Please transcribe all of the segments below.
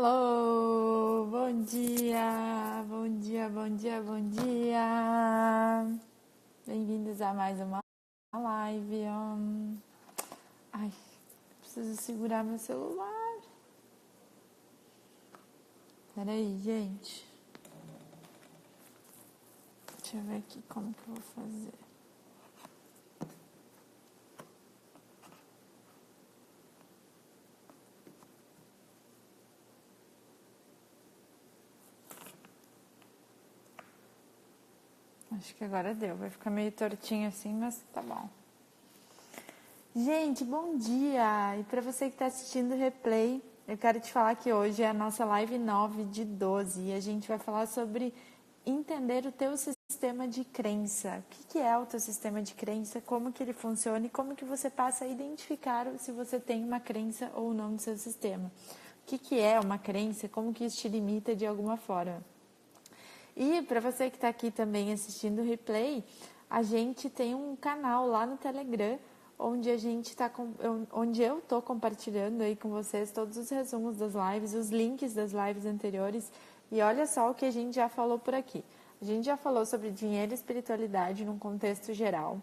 Alô, bom dia, bom dia, bom dia, bom dia. Bem-vindos a mais uma live. Ai, preciso segurar meu celular. Peraí, gente. Deixa eu ver aqui como que eu vou fazer. Acho que agora deu. Vai ficar meio tortinho assim, mas tá bom. Gente, bom dia! E para você que está assistindo o replay, eu quero te falar que hoje é a nossa live 9 de 12 e a gente vai falar sobre entender o teu sistema de crença. O que é o teu sistema de crença, como que ele funciona e como que você passa a identificar se você tem uma crença ou não no seu sistema. O que é uma crença, como que isso te limita de alguma forma. E para você que está aqui também assistindo o replay, a gente tem um canal lá no Telegram, onde onde eu estou compartilhando aí com vocês todos os resumos das lives, os links das lives anteriores. E olha só o que a gente já falou por aqui. A gente já falou sobre dinheiro e espiritualidade num contexto geral.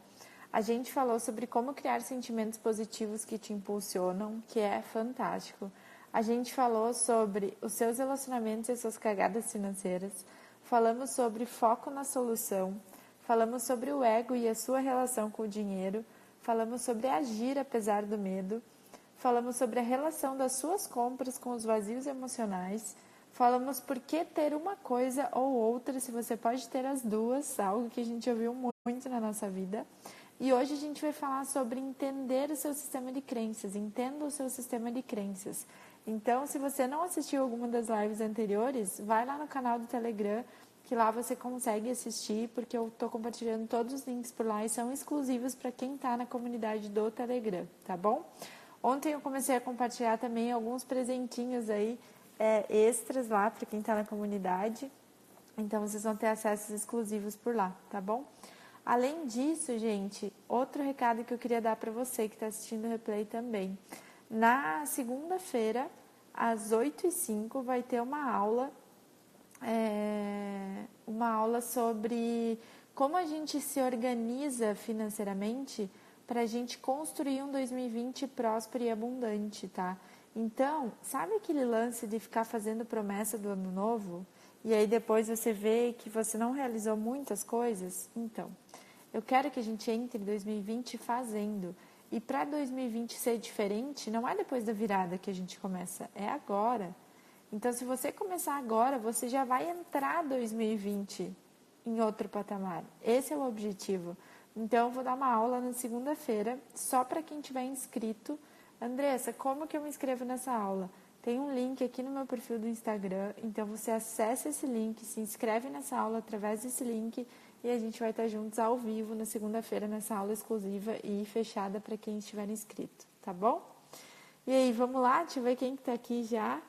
A gente falou sobre como criar sentimentos positivos que te impulsionam, que é fantástico. A gente falou sobre os seus relacionamentos e as suas cagadas financeiras. Falamos sobre foco na solução. Falamos sobre o ego e a sua relação com o dinheiro. Falamos sobre agir apesar do medo. Falamos sobre a relação das suas compras com os vazios emocionais. Falamos por que ter uma coisa ou outra se você pode ter as duas, algo que a gente ouviu muito na nossa vida. E hoje a gente vai falar sobre entender o seu sistema de crenças. Entenda o seu sistema de crenças. Então, se você não assistiu alguma das lives anteriores, vai lá no canal do Telegram, que lá você consegue assistir, porque eu estou compartilhando todos os links por lá e são exclusivos para quem está na comunidade do Telegram, tá bom? Ontem eu comecei a compartilhar também alguns presentinhos aí, extras lá para quem está na comunidade. Então, vocês vão ter acessos exclusivos por lá, tá bom? Além disso, gente, outro recado que eu queria dar para você que está assistindo o replay também. Na segunda-feira, às 8h05, vai ter uma aula sobre como a gente se organiza financeiramente para a gente construir um 2020 próspero e abundante, tá? Então, sabe aquele lance de ficar fazendo promessa do ano novo? E aí depois você vê que você não realizou muitas coisas? Então, eu quero que a gente entre em 2020 fazendo. E para 2020 ser diferente, não é depois da virada que a gente começa, é agora. Então, se você começar agora, você já vai entrar 2020 em outro patamar. Esse é o objetivo. Então, eu vou dar uma aula na segunda-feira, só para quem tiver inscrito. Andressa, como que eu me inscrevo nessa aula? Tem um link aqui no meu perfil do Instagram, então você acessa esse link, se inscreve nessa aula através desse link e a gente vai estar juntos ao vivo na segunda-feira nessa aula exclusiva e fechada para quem estiver inscrito, tá bom? E aí, vamos lá? Deixa eu ver quem que tá aqui já.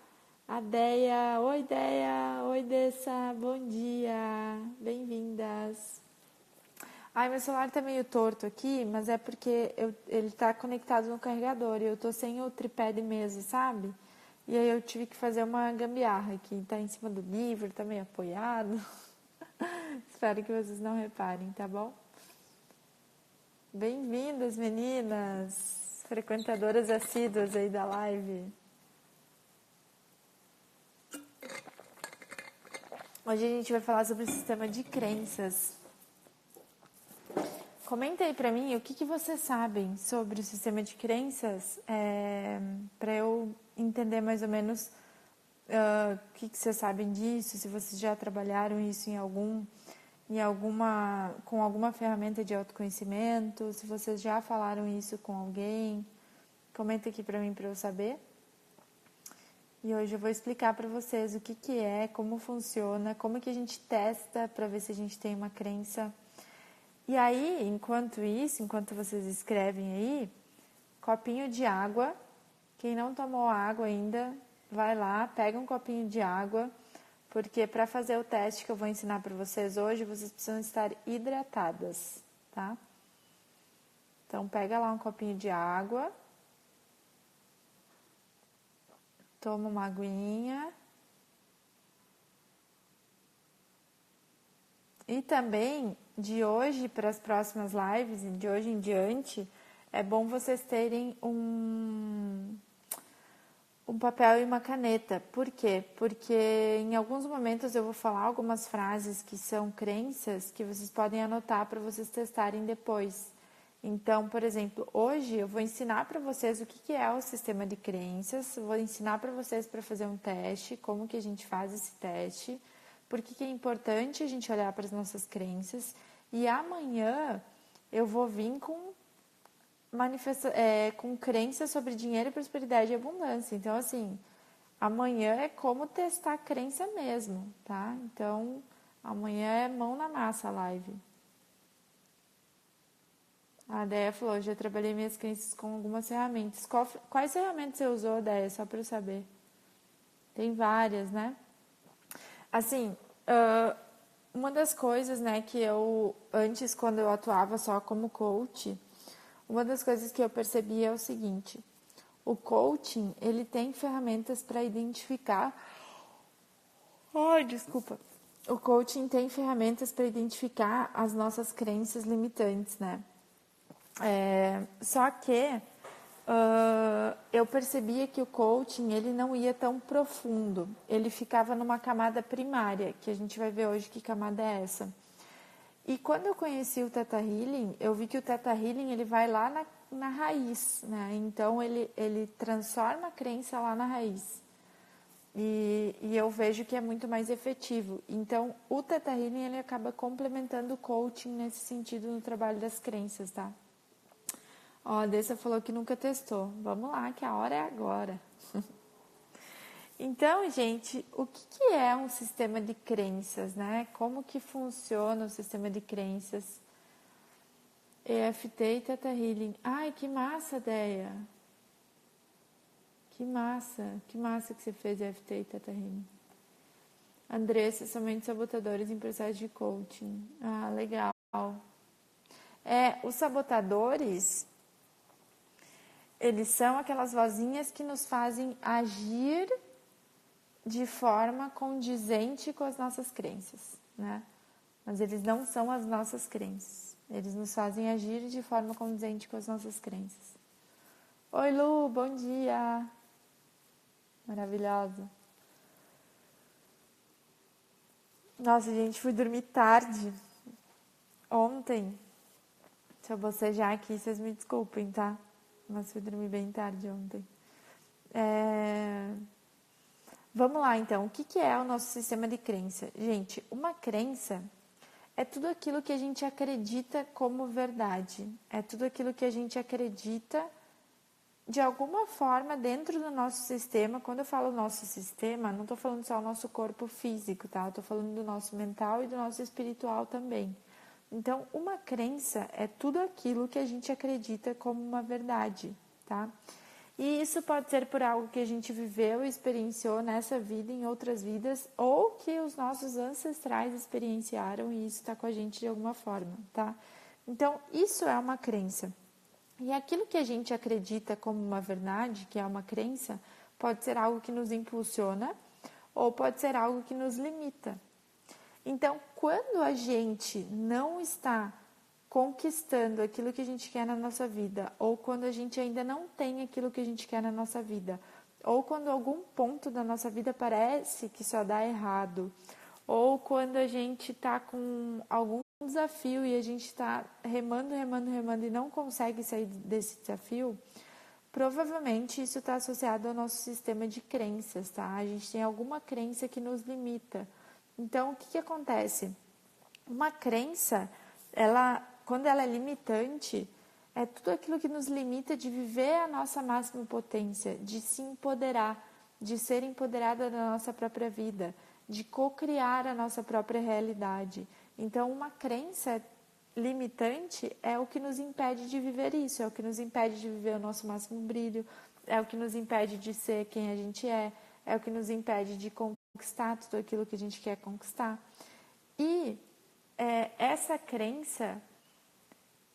A Deia, oi Deia, oi Dessa, bom dia, bem-vindas. Ai, meu celular tá meio torto aqui, mas é porque ele tá conectado no carregador e eu tô sem o tripé de mesa, sabe? E aí eu tive que fazer uma gambiarra aqui, tá em cima do livro, tá meio apoiado. Espero que vocês não reparem, tá bom? Bem-vindas, meninas, frequentadoras assíduas aí da live. Hoje a gente vai falar sobre o sistema de crenças. Comenta aí pra mim o que vocês sabem sobre o sistema de crenças, para eu entender mais ou menos o que vocês sabem disso, se vocês já trabalharam isso com alguma ferramenta de autoconhecimento, se vocês já falaram isso com alguém. Comenta aqui pra mim para eu saber. E hoje eu vou explicar para vocês o que é, como funciona, como que a gente testa para ver se a gente tem uma crença. E aí, enquanto vocês escrevem aí, copinho de água. Quem não tomou água ainda, vai lá, pega um copinho de água, porque para fazer o teste que eu vou ensinar para vocês hoje, vocês precisam estar hidratadas, tá? Então, pega lá um copinho de água. Toma uma aguinha. E também, de hoje para as próximas lives, de hoje em diante, é bom vocês terem um papel e uma caneta. Por quê? Porque em alguns momentos eu vou falar algumas frases que são crenças que vocês podem anotar para vocês testarem depois. Então, por exemplo, hoje eu vou ensinar para vocês o que é o sistema de crenças, vou ensinar para vocês para fazer um teste, como que a gente faz esse teste, por que é importante a gente olhar para as nossas crenças, e amanhã eu vou vir com crenças sobre dinheiro, prosperidade e abundância. Então, assim, amanhã é como testar a crença mesmo, tá? Então, amanhã é mão na massa a live. A Deia falou, já trabalhei minhas crenças com algumas ferramentas. Quais ferramentas você usou, Deia? Só para eu saber. Tem várias, né? Assim, uma das coisas, né, que eu, antes, quando eu atuava só como coach, uma das coisas que eu percebi é o seguinte: o coaching, ele tem ferramentas para identificar. Ai, desculpa. O coaching tem ferramentas para identificar as nossas crenças limitantes, né? Só que eu percebia que o coaching ele não ia tão profundo, ele ficava numa camada primária, que a gente vai ver hoje que camada é essa. E quando eu conheci o Theta Healing, eu vi que o Theta Healing ele vai lá na raiz, né? Então ele transforma a crença lá na raiz. E eu vejo que é muito mais efetivo. Então o Theta Healing ele acaba complementando o coaching nesse sentido no trabalho das crenças, tá? Ó, a Dessa falou que nunca testou. Vamos lá, que a hora é agora. Então, gente, o que é um sistema de crenças, né? Como que funciona o sistema de crenças? EFT e Theta Healing. Ai, que massa, Deia. Que massa que você fez EFT e Theta Healing. Andressa, somente sabotadores em processo de coaching. Ah, legal. Os sabotadores, eles são aquelas vozinhas que nos fazem agir de forma condizente com as nossas crenças, né? Mas eles não são as nossas crenças. Eles nos fazem agir de forma condizente com as nossas crenças. Oi, Lu, bom dia. Maravilhosa. Nossa, gente, fui dormir tarde. Ontem. Se eu bocejar aqui, vocês me desculpem, tá? Mas fui dormir bem tarde ontem. Vamos lá, então. O que é o nosso sistema de crença? Gente, uma crença é tudo aquilo que a gente acredita como verdade. É tudo aquilo que a gente acredita de alguma forma dentro do nosso sistema. Quando eu falo nosso sistema, não estou falando só o nosso corpo físico, tá? Eu estou falando do nosso mental e do nosso espiritual também. Então, uma crença é tudo aquilo que a gente acredita como uma verdade, tá? E isso pode ser por algo que a gente viveu e experienciou nessa vida, em outras vidas, ou que os nossos ancestrais experienciaram e isso está com a gente de alguma forma, tá? Então, isso é uma crença. E aquilo que a gente acredita como uma verdade, que é uma crença, pode ser algo que nos impulsiona ou pode ser algo que nos limita. Então, quando a gente não está conquistando aquilo que a gente quer na nossa vida, ou quando a gente ainda não tem aquilo que a gente quer na nossa vida, ou quando algum ponto da nossa vida parece que só dá errado, ou quando a gente está com algum desafio e a gente está remando e não consegue sair desse desafio, provavelmente isso está associado ao nosso sistema de crenças, tá? A gente tem alguma crença que nos limita. Então, o que acontece? Uma crença, quando ela é limitante, é tudo aquilo que nos limita de viver a nossa máxima potência, de se empoderar, de ser empoderada da nossa própria vida, de co-criar a nossa própria realidade. Então, uma crença limitante é o que nos impede de viver isso, é o que nos impede de viver o nosso máximo brilho, é o que nos impede de ser quem a gente é o que nos impede de conquistar tudo aquilo que a gente quer conquistar. E essa crença,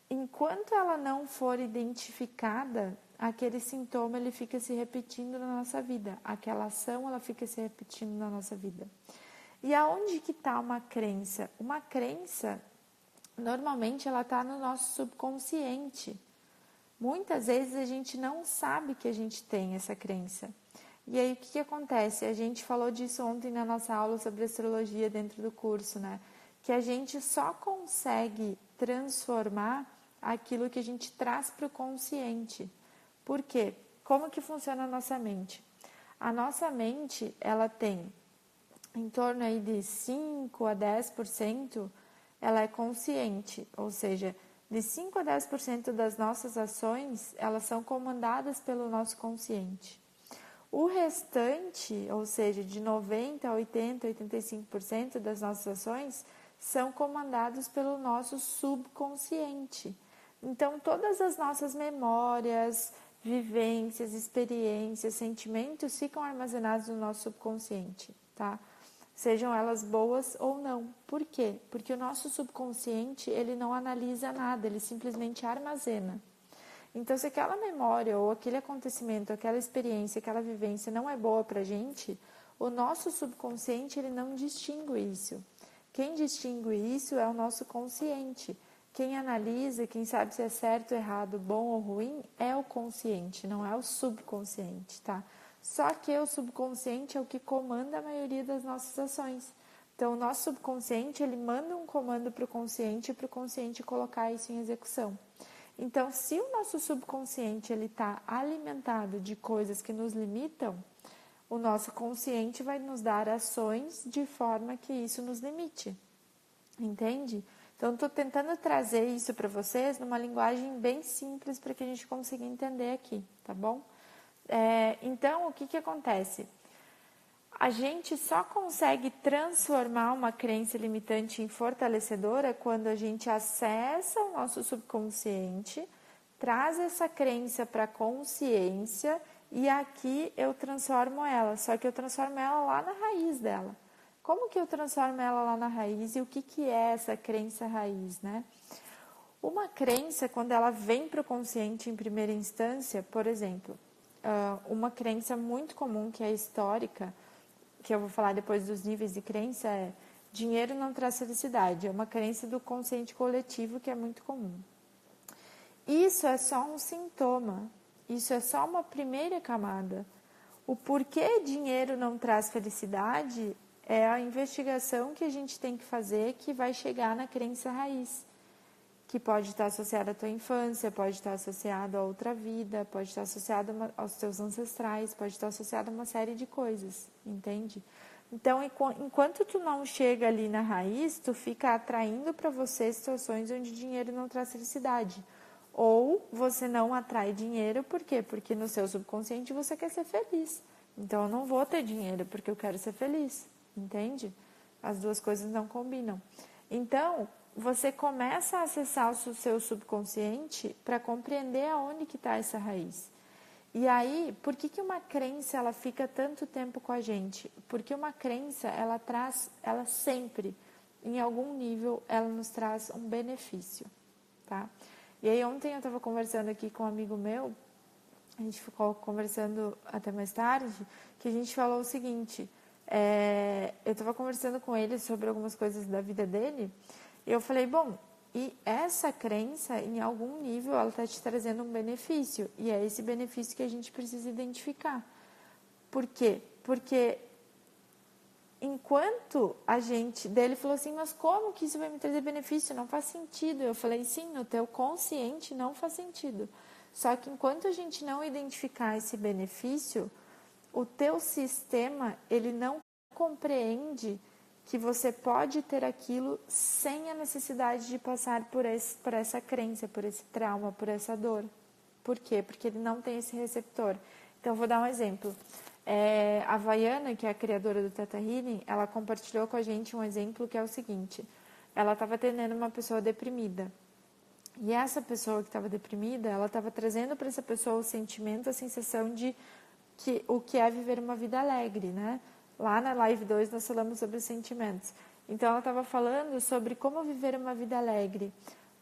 enquanto ela não for identificada, aquele sintoma ele fica se repetindo na nossa vida, aquela ação ela fica se repetindo na nossa vida. E aonde que está uma crença? Uma crença, normalmente, ela está no nosso subconsciente. Muitas vezes a gente não sabe que a gente tem essa crença. E aí o que acontece? A gente falou disso ontem na nossa aula sobre astrologia dentro do curso, né? Que a gente só consegue transformar aquilo que a gente traz para o consciente. Por quê? Como que funciona a nossa mente? A nossa mente, ela tem em torno aí de 5 a 10%, ela é consciente, ou seja, de 5 a 10% das nossas ações, elas são comandadas pelo nosso consciente. O restante, ou seja, de 90 a 80, 85% das nossas ações, são comandados pelo nosso subconsciente. Então, todas as nossas memórias, vivências, experiências, sentimentos ficam armazenados no nosso subconsciente, tá? Sejam elas boas ou não. Por quê? Porque o nosso subconsciente, ele não analisa nada, ele simplesmente armazena. Então, se aquela memória ou aquele acontecimento, aquela experiência, aquela vivência não é boa pra gente, o nosso subconsciente, ele não distingue isso. Quem distingue isso é o nosso consciente. Quem analisa, quem sabe se é certo, errado, bom ou ruim, é o consciente, não é o subconsciente, tá? Só que o subconsciente é o que comanda a maioria das nossas ações. Então, o nosso subconsciente, ele manda um comando para o consciente colocar isso em execução. Então, se o nosso subconsciente ele está alimentado de coisas que nos limitam, o nosso consciente vai nos dar ações de forma que isso nos limite. Entende? Então, estou tentando trazer isso para vocês numa linguagem bem simples para que a gente consiga entender aqui, tá bom? Então, o que acontece? A gente só consegue transformar uma crença limitante em fortalecedora quando a gente acessa o nosso subconsciente, traz essa crença para a consciência e aqui eu transformo ela, só que eu transformo ela lá na raiz dela. Como que eu transformo ela lá na raiz e o que é essa crença raiz, né? Uma crença, quando ela vem para o consciente em primeira instância, por exemplo, uma crença muito comum que é histórica, que eu vou falar depois dos níveis de crença, é dinheiro não traz felicidade. É uma crença do consciente coletivo que é muito comum. Isso é só um sintoma, isso é só uma primeira camada. O porquê dinheiro não traz felicidade é a investigação que a gente tem que fazer que vai chegar na crença raiz, que pode estar associada à tua infância, pode estar associado a outra vida, pode estar associado aos teus ancestrais, pode estar associado a uma série de coisas, entende? Então, enquanto tu não chega ali na raiz, tu fica atraindo para você situações onde dinheiro não traz felicidade. Ou você não atrai dinheiro, por quê? Porque no seu subconsciente você quer ser feliz. Então, eu não vou ter dinheiro porque eu quero ser feliz, entende? As duas coisas não combinam. Então, você começa a acessar o seu subconsciente para compreender aonde que está essa raiz. E aí, por que uma crença ela fica tanto tempo com a gente? Porque uma crença, ela sempre, em algum nível, ela nos traz um benefício, tá? E aí, ontem eu estava conversando aqui com um amigo meu, a gente ficou conversando até mais tarde, que a gente falou o seguinte, eu estava conversando com ele sobre algumas coisas da vida dele, e eu falei, bom, e essa crença, em algum nível, ela está te trazendo um benefício. E é esse benefício que a gente precisa identificar. Por quê? Porque enquanto a gente... Daí ele falou assim, mas como que isso vai me trazer benefício? Não faz sentido. Eu falei, sim, no teu consciente não faz sentido. Só que enquanto a gente não identificar esse benefício, o teu sistema, ele não compreende que você pode ter aquilo sem a necessidade de passar por essa crença, por esse trauma, por essa dor. Por quê? Porque ele não tem esse receptor. Então, eu vou dar um exemplo. A Vaiana, que é a criadora do Theta Healing, ela compartilhou com a gente um exemplo que é o seguinte. Ela estava atendendo uma pessoa deprimida. E essa pessoa que estava deprimida, ela estava trazendo para essa pessoa o sentimento, a sensação de o que é viver uma vida alegre, né? Lá na Live 2 nós falamos sobre os sentimentos. Então ela estava falando sobre como viver uma vida alegre.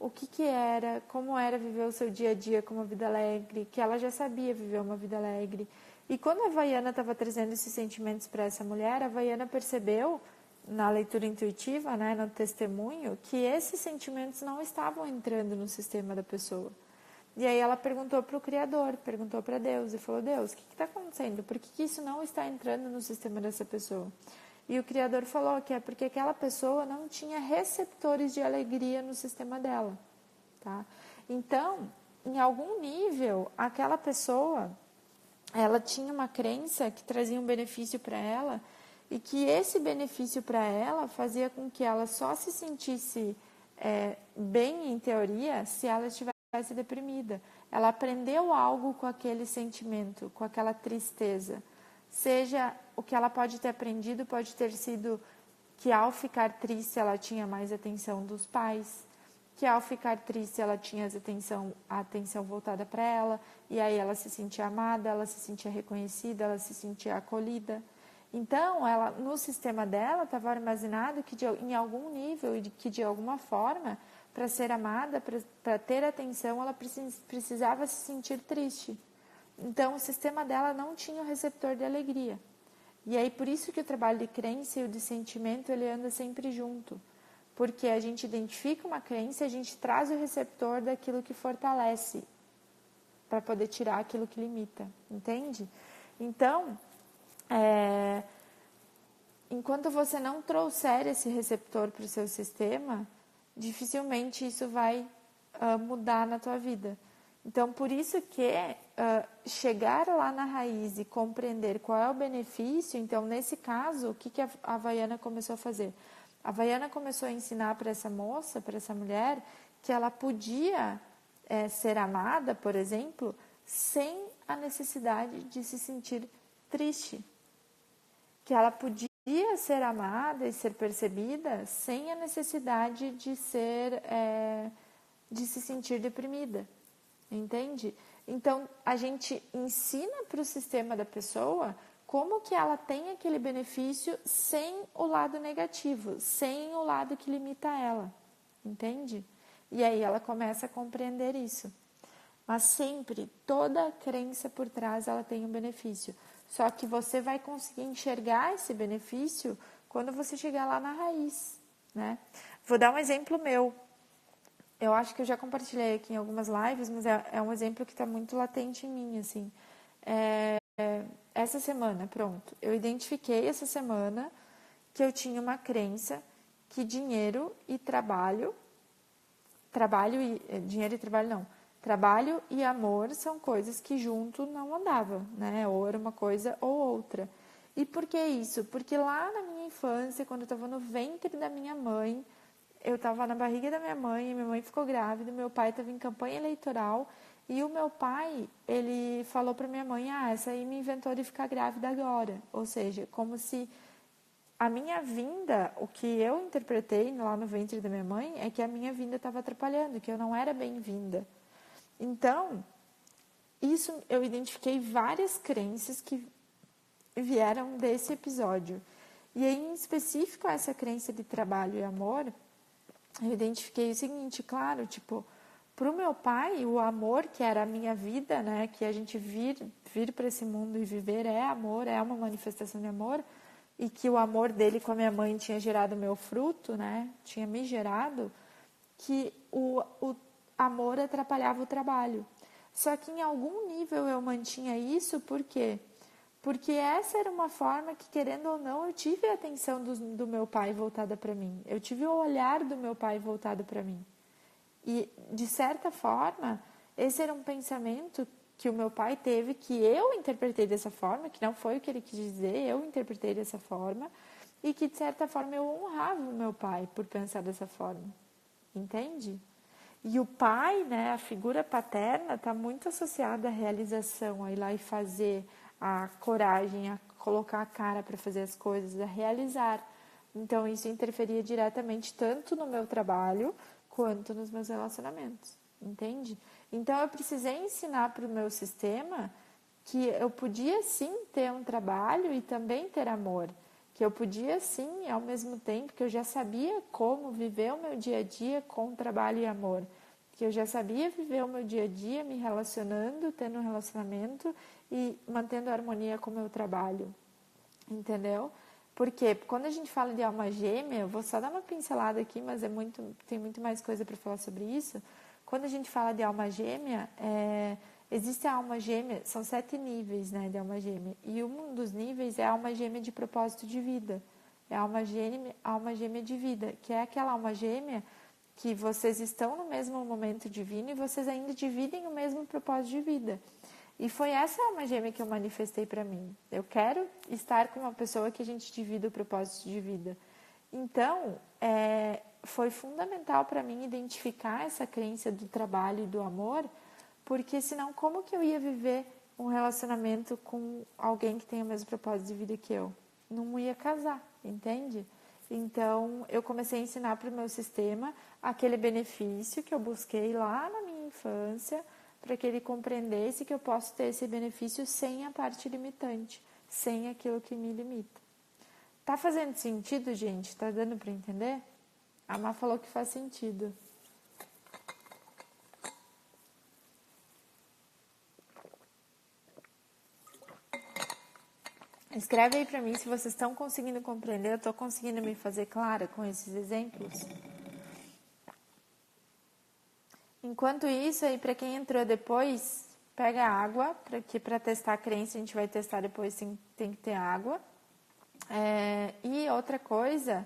o que era, como era viver o seu dia a dia com uma vida alegre, que ela já sabia viver uma vida alegre. E quando a Havaiana estava trazendo esses sentimentos para essa mulher, a Havaiana percebeu, na leitura intuitiva, né, no testemunho, que esses sentimentos não estavam entrando no sistema da pessoa. E aí ela perguntou para o Criador, perguntou para Deus, e falou: Deus, o que está acontecendo? Por que isso não está entrando no sistema dessa pessoa? E o Criador falou que é porque aquela pessoa não tinha receptores de alegria no sistema dela, tá? Então, em algum nível, aquela pessoa, ela tinha uma crença que trazia um benefício para ela e que esse benefício para ela fazia com que ela só se sentisse bem, em teoria, se ela estivesse deprimida. Ela aprendeu algo com aquele sentimento, com aquela tristeza. Seja o que ela pode ter aprendido, pode ter sido que ao ficar triste ela tinha mais atenção dos pais, que ao ficar triste ela tinha a atenção voltada para ela, e aí ela se sentia amada, ela se sentia reconhecida, ela se sentia acolhida. Então, ela, no sistema dela estava armazenado que em algum nível e que de alguma forma, para ser amada, para ter atenção, ela precisava se sentir triste. Então, o sistema dela não tinha o receptor de alegria. E aí, por isso que o trabalho de crença e o de sentimento, ele anda sempre junto. Porque a gente identifica uma crença e a gente traz o receptor daquilo que fortalece, para poder tirar aquilo que limita, entende? Então, enquanto você não trouxer esse receptor para o seu sistema, dificilmente isso vai mudar na tua vida. Então, por isso que chegar lá na raiz e compreender qual é o benefício, então, nesse caso, o que a Havaiana começou a fazer? A Havaiana começou a ensinar para essa moça, para essa mulher, que ela podia ser amada, por exemplo, sem a necessidade de se sentir triste. Que ela podia ser amada e ser percebida sem a necessidade de se sentir deprimida. Entende? Então, a gente ensina para o sistema da pessoa como que ela tem aquele benefício sem o lado negativo, sem o lado que limita ela. Entende? E aí ela começa a compreender isso. Mas sempre, toda crença por trás, ela tem um benefício. Só que você vai conseguir enxergar esse benefício quando você chegar lá na raiz, né? Vou dar um exemplo meu. Eu acho que eu já compartilhei aqui em algumas lives, mas é um exemplo que está muito latente em mim, assim. Essa semana, pronto, eu identifiquei essa semana que eu tinha uma crença que dinheiro e trabalho e amor são coisas que junto não andavam, né? Ou era uma coisa ou outra. E por que isso? Porque lá na minha infância, quando eu estava no ventre da minha mãe, eu estava na barriga da minha mãe ficou grávida, meu pai estava em campanha eleitoral e o meu pai, ele falou para minha mãe, essa aí me inventou de ficar grávida agora. Ou seja, como se a minha vinda, o que eu interpretei lá no ventre da minha mãe, é que a minha vinda estava atrapalhando, que eu não era bem-vinda. Então, isso eu identifiquei várias crenças que vieram desse episódio. E aí, em específico, essa crença de trabalho e amor, eu identifiquei o seguinte, claro, tipo, pro meu pai, o amor, que era a minha vida, né, que a gente vir para esse mundo e viver é amor, é uma manifestação de amor, e que o amor dele com a minha mãe tinha gerado meu fruto, né, tinha me gerado, que o amor atrapalhava o trabalho. Só que em algum nível eu mantinha isso, por quê? Porque essa era uma forma que, querendo ou não, eu tive a atenção do meu pai voltada para mim. Eu tive o olhar do meu pai voltado para mim. E, de certa forma, esse era um pensamento que o meu pai teve, que eu interpretei dessa forma, que não foi o que ele quis dizer, eu interpretei dessa forma, e que, de certa forma, eu honrava o meu pai por pensar dessa forma. Entende? E o pai, né, a figura paterna, está muito associada à realização, a ir lá e fazer, a coragem, a colocar a cara para fazer as coisas, a realizar. Então, isso interferia diretamente tanto no meu trabalho quanto nos meus relacionamentos, entende? Então, eu precisei ensinar para o meu sistema que eu podia sim ter um trabalho e também ter amor, que eu podia sim, ao mesmo tempo que eu já sabia como viver o meu dia a dia com trabalho e amor, que eu já sabia viver o meu dia a dia me relacionando, tendo um relacionamento e mantendo a harmonia com o meu trabalho, entendeu? Porque quando a gente fala de alma gêmea, eu vou só dar uma pincelada aqui, mas tem muito mais coisa para falar sobre isso. Quando a gente fala de alma gêmea, existe a alma gêmea, são 7 níveis, né, de alma gêmea, e um dos níveis é a alma gêmea de propósito de vida, é a alma gêmea de vida, que é aquela alma gêmea que vocês estão no mesmo momento divino e vocês ainda dividem o mesmo propósito de vida. E foi essa alma gêmea que eu manifestei para mim. Eu quero estar com uma pessoa que a gente divida o propósito de vida. Então, foi fundamental para mim identificar essa crença do trabalho e do amor, porque senão como que eu ia viver um relacionamento com alguém que tem o mesmo propósito de vida que eu? Não ia casar, entende? Então, eu comecei a ensinar para o meu sistema aquele benefício que eu busquei lá na minha infância, para que ele compreendesse que eu posso ter esse benefício sem a parte limitante, sem aquilo que me limita. Tá fazendo sentido, gente? Tá dando para entender? A Má falou que faz sentido. Escreve aí para mim se vocês estão conseguindo compreender, eu estou conseguindo me fazer clara com esses exemplos. Enquanto isso, aí para quem entrou depois, pega água, para testar a crença, a gente vai testar depois, tem que ter água. E outra coisa,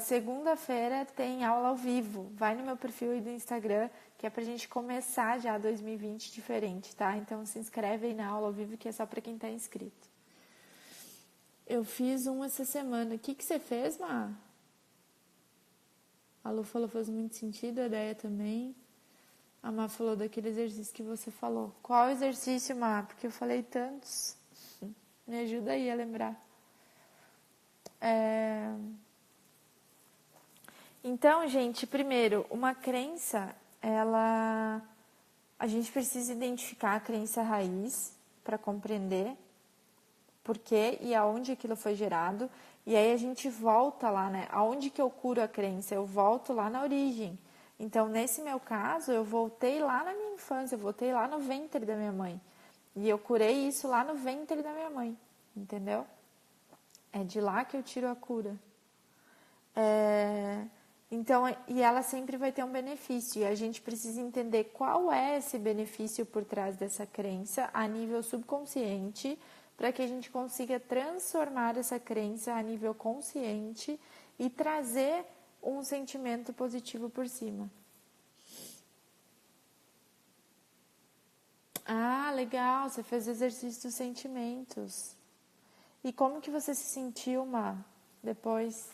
segunda-feira tem aula ao vivo. Vai no meu perfil aí do Instagram, que é pra gente começar já 2020 diferente, tá? Então se inscreve aí na aula ao vivo, que é só pra quem tá inscrito. Eu fiz um essa semana. O que você fez, Má? A Lu falou faz muito sentido, a ideia também. A Má falou daquele exercício que você falou. Qual exercício, Má? Porque eu falei tantos. Me ajuda aí a lembrar. Então, gente, primeiro, uma crença, a gente precisa identificar a crença raiz para compreender por quê e aonde aquilo foi gerado. E aí a gente volta lá, né? Aonde que eu curo a crença? Eu volto lá na origem. Então, nesse meu caso, eu voltei lá na minha infância, eu voltei lá no ventre da minha mãe. E eu curei isso lá no ventre da minha mãe, entendeu? É de lá que eu tiro a cura. Então, e ela sempre vai ter um benefício. E a gente precisa entender qual é esse benefício por trás dessa crença a nível subconsciente, para que a gente consiga transformar essa crença a nível consciente e trazer um sentimento positivo por cima. Ah, legal, você fez o exercício dos sentimentos. E como que você se sentiu, Má, depois?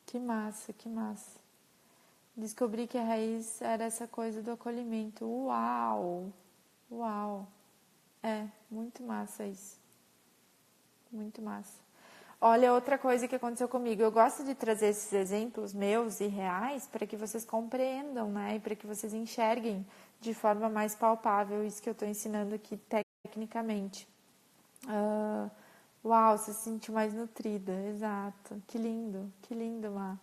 Que massa, que massa. Descobri que a raiz era essa coisa do acolhimento. Uau! Uau! Muito massa isso. Muito massa. Olha, outra coisa que aconteceu comigo. Eu gosto de trazer esses exemplos meus e reais para que vocês compreendam, né? E para que vocês enxerguem de forma mais palpável isso que eu estou ensinando aqui tecnicamente. Uau, você se sentiu mais nutrida, exato. Que lindo, Má.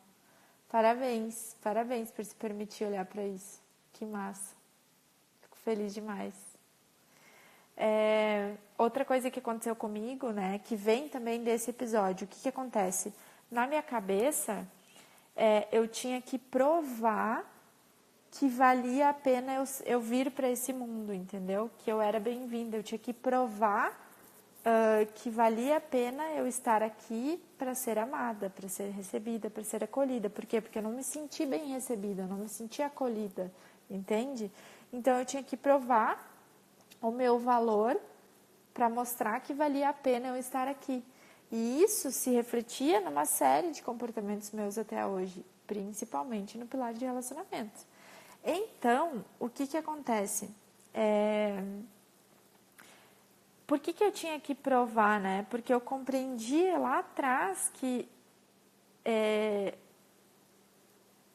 Parabéns por se permitir olhar para isso. Que massa. Fico feliz demais. Outra coisa que aconteceu comigo, né, que vem também desse episódio, o que acontece? Na minha cabeça, eu tinha que provar que valia a pena eu vir para esse mundo, entendeu? Que eu era bem-vinda, eu tinha que provar que valia a pena eu estar aqui para ser amada, para ser recebida, para ser acolhida. Por quê? Porque eu não me senti bem recebida, eu não me senti acolhida, entende? Então eu tinha que provar o meu valor para mostrar que valia a pena eu estar aqui. E isso se refletia numa série de comportamentos meus até hoje, principalmente no pilar de relacionamento. Então, o que acontece? Por que eu tinha que provar, né? Porque eu compreendi lá atrás que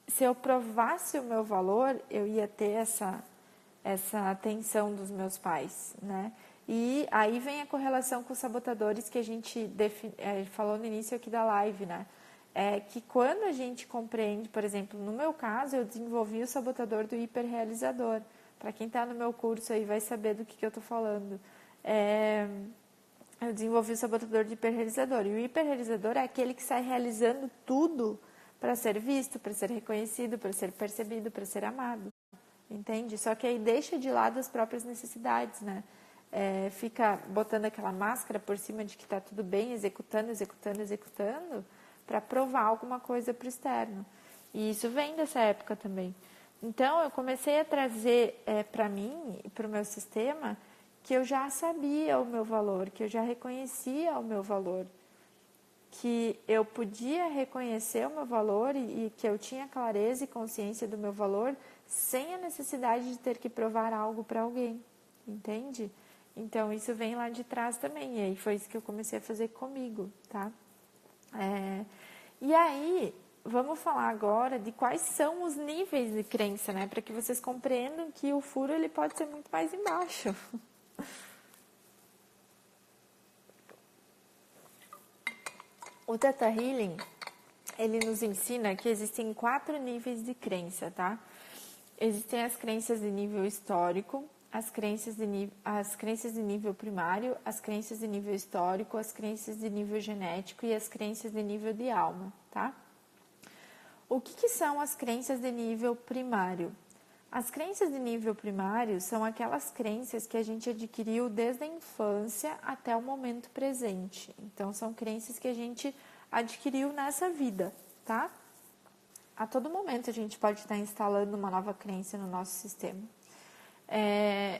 se eu provasse o meu valor, eu ia ter essa atenção dos meus pais, né? E aí vem a correlação com os sabotadores que a gente falou no início aqui da live, né? É que quando a gente compreende, por exemplo, no meu caso, eu desenvolvi o sabotador do hiperrealizador. Para quem está no meu curso aí vai saber do que eu estou falando. Eu desenvolvi o sabotador do hiperrealizador. E o hiperrealizador é aquele que sai realizando tudo para ser visto, para ser reconhecido, para ser percebido, para ser amado. Entende? Só que aí deixa de lado as próprias necessidades, né? Fica botando aquela máscara por cima de que está tudo bem, executando, para provar alguma coisa para o externo. E isso vem dessa época também. Então, eu comecei a trazer para mim e para o meu sistema que eu já sabia o meu valor, que eu já reconhecia o meu valor, que eu podia reconhecer o meu valor e que eu tinha clareza e consciência do meu valor sem a necessidade de ter que provar algo para alguém, entende? Então, isso vem lá de trás também, e aí foi isso que eu comecei a fazer comigo, tá? E aí, vamos falar agora de quais são os níveis de crença, né? Para que vocês compreendam que o furo ele pode ser muito mais embaixo. O Theta Healing, ele nos ensina que existem 4 níveis de crença, tá? Existem as crenças de nível histórico, as crenças de nível primário, as crenças de nível histórico, as crenças de nível genético e as crenças de nível de alma, tá? O que são as crenças de nível primário? As crenças de nível primário são aquelas crenças que a gente adquiriu desde a infância até o momento presente. Então, são crenças que a gente adquiriu nessa vida, tá? A todo momento a gente pode estar instalando uma nova crença no nosso sistema.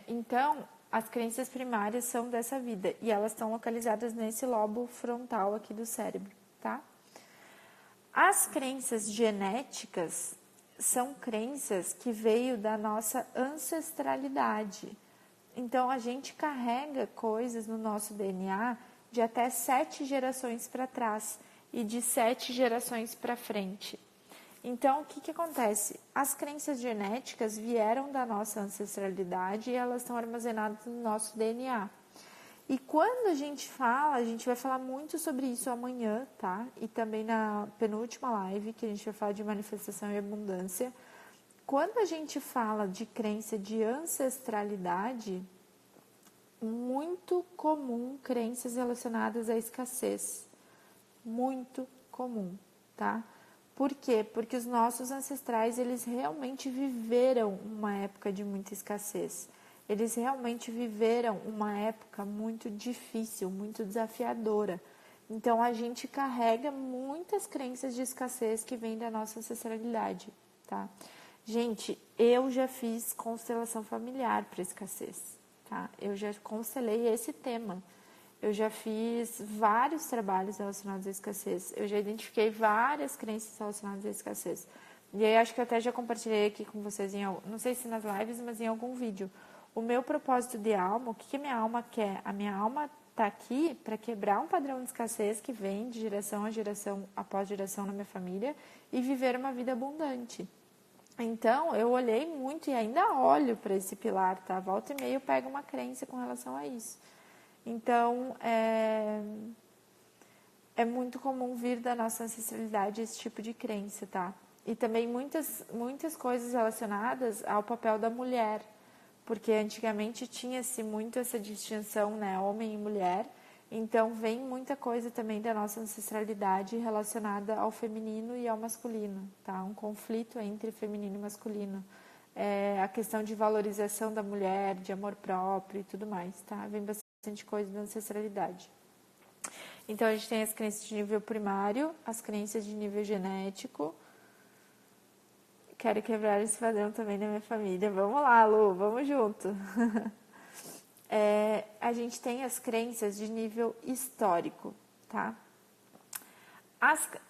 Então, as crenças primárias são dessa vida e elas estão localizadas nesse lobo frontal aqui do cérebro, tá? As crenças genéticas são crenças que veio da nossa ancestralidade. Então, a gente carrega coisas no nosso DNA de até 7 gerações para trás e de 7 gerações para frente. Então, o que acontece? As crenças genéticas vieram da nossa ancestralidade e elas estão armazenadas no nosso DNA. E quando a gente vai falar muito sobre isso amanhã, tá? E também na penúltima live, que a gente vai falar de manifestação e abundância. Quando a gente fala de crença de ancestralidade, muito comum crenças relacionadas à escassez. Muito comum, tá? Por quê? Porque os nossos ancestrais, eles realmente viveram uma época de muita escassez. Eles realmente viveram uma época muito difícil, muito desafiadora. Então, a gente carrega muitas crenças de escassez que vêm da nossa ancestralidade, tá? Gente, eu já fiz constelação familiar para escassez, tá? Eu já constelei esse tema. Eu já fiz vários trabalhos relacionados à escassez. Eu já identifiquei várias crenças relacionadas à escassez. E aí, acho que eu até já compartilhei aqui com vocês, não sei se nas lives, mas em algum vídeo. O meu propósito de alma, o que a minha alma quer? A minha alma está aqui para quebrar um padrão de escassez que vem de geração a geração, após geração na minha família, e viver uma vida abundante. Então, eu olhei muito e ainda olho para esse pilar, tá? Volta e meia eu pego uma crença com relação a isso. Então, é muito comum vir da nossa ancestralidade esse tipo de crença, tá? E também muitas coisas relacionadas ao papel da mulher, porque antigamente tinha-se muito essa distinção, né, homem e mulher, então vem muita coisa também da nossa ancestralidade relacionada ao feminino e ao masculino, tá? Um conflito entre feminino e masculino. A questão de valorização da mulher, de amor próprio e tudo mais, tá? Vem bastante coisa da ancestralidade. Então, a gente tem as crenças de nível primário, as crenças de nível genético. Quero quebrar esse padrão também na minha família. Vamos lá, Lu, vamos junto. A gente tem as crenças de nível histórico, tá?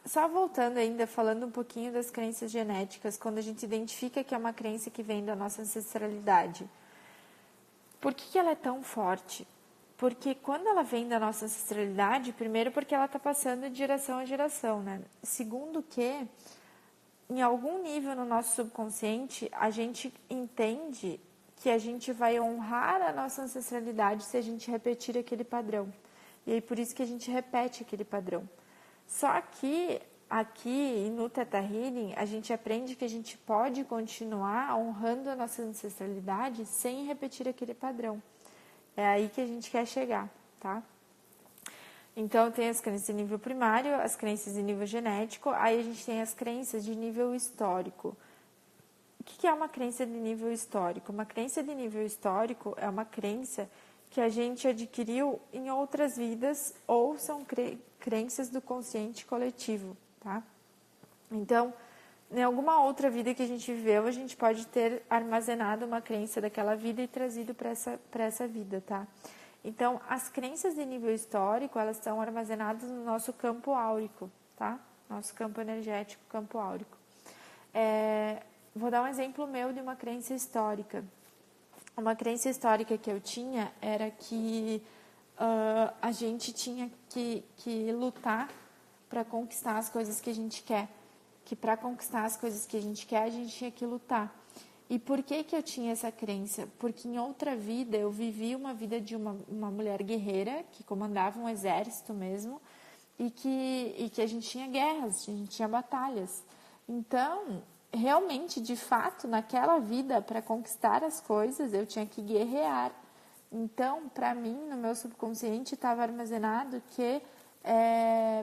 Só voltando ainda, falando um pouquinho das crenças genéticas, quando a gente identifica que é uma crença que vem da nossa ancestralidade. Por que ela é tão forte? Porque quando ela vem da nossa ancestralidade, primeiro porque ela está passando de geração a geração, né? Segundo que, em algum nível no nosso subconsciente, a gente entende que a gente vai honrar a nossa ancestralidade se a gente repetir aquele padrão. E aí por isso que a gente repete aquele padrão. Só que aqui no Theta Healing a gente aprende que a gente pode continuar honrando a nossa ancestralidade sem repetir aquele padrão. É aí que a gente quer chegar, tá? Então tem as crenças de nível primário, as crenças de nível genético, aí a gente tem as crenças de nível histórico. O que é uma crença de nível histórico? Uma crença de nível histórico é uma crença que a gente adquiriu em outras vidas ou são crenças do consciente coletivo, tá? Então, em alguma outra vida que a gente viveu, a gente pode ter armazenado uma crença daquela vida e trazido para essa vida, tá? Então, as crenças de nível histórico, elas estão armazenadas no nosso campo áurico, tá? Nosso campo energético, campo áurico. Vou dar um exemplo meu de uma crença histórica. Uma crença histórica que eu tinha era que a gente tinha que lutar para conquistar as coisas que a gente quer. Que para conquistar as coisas que a gente quer, a gente tinha que lutar. E por que eu tinha essa crença? Porque em outra vida eu vivi uma vida de uma mulher guerreira que comandava um exército mesmo e que a gente tinha guerras, a gente tinha batalhas. Então, realmente, de fato, naquela vida, para conquistar as coisas, eu tinha que guerrear. Então, para mim, no meu subconsciente, estava armazenado que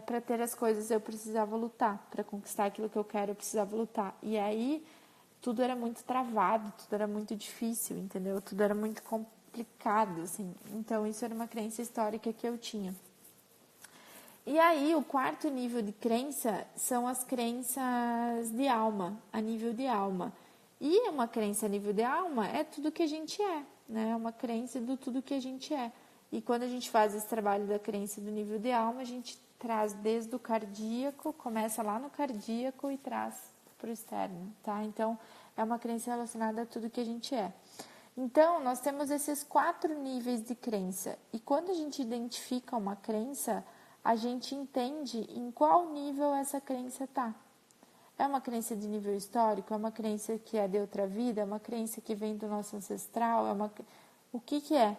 para ter as coisas eu precisava lutar. Para conquistar aquilo que eu quero, eu precisava lutar. E aí, tudo era muito travado, tudo era muito difícil, entendeu? Tudo era muito complicado, assim. Então, isso era uma crença histórica que eu tinha. E aí, o quarto nível de crença são as crenças de alma, a nível de alma. E uma crença a nível de alma é tudo que a gente é, né? É uma crença do tudo que a gente é. E quando a gente faz esse trabalho da crença do nível de alma, a gente traz desde o cardíaco, começa lá no cardíaco e traz para o externo, tá? Então, é uma crença relacionada a tudo que a gente é. Então, nós temos esses 4 níveis de crença. E quando a gente identifica uma crença, a gente entende em qual nível essa crença está. É uma crença de nível histórico? É uma crença que é de outra vida? É uma crença que vem do nosso ancestral? O que é?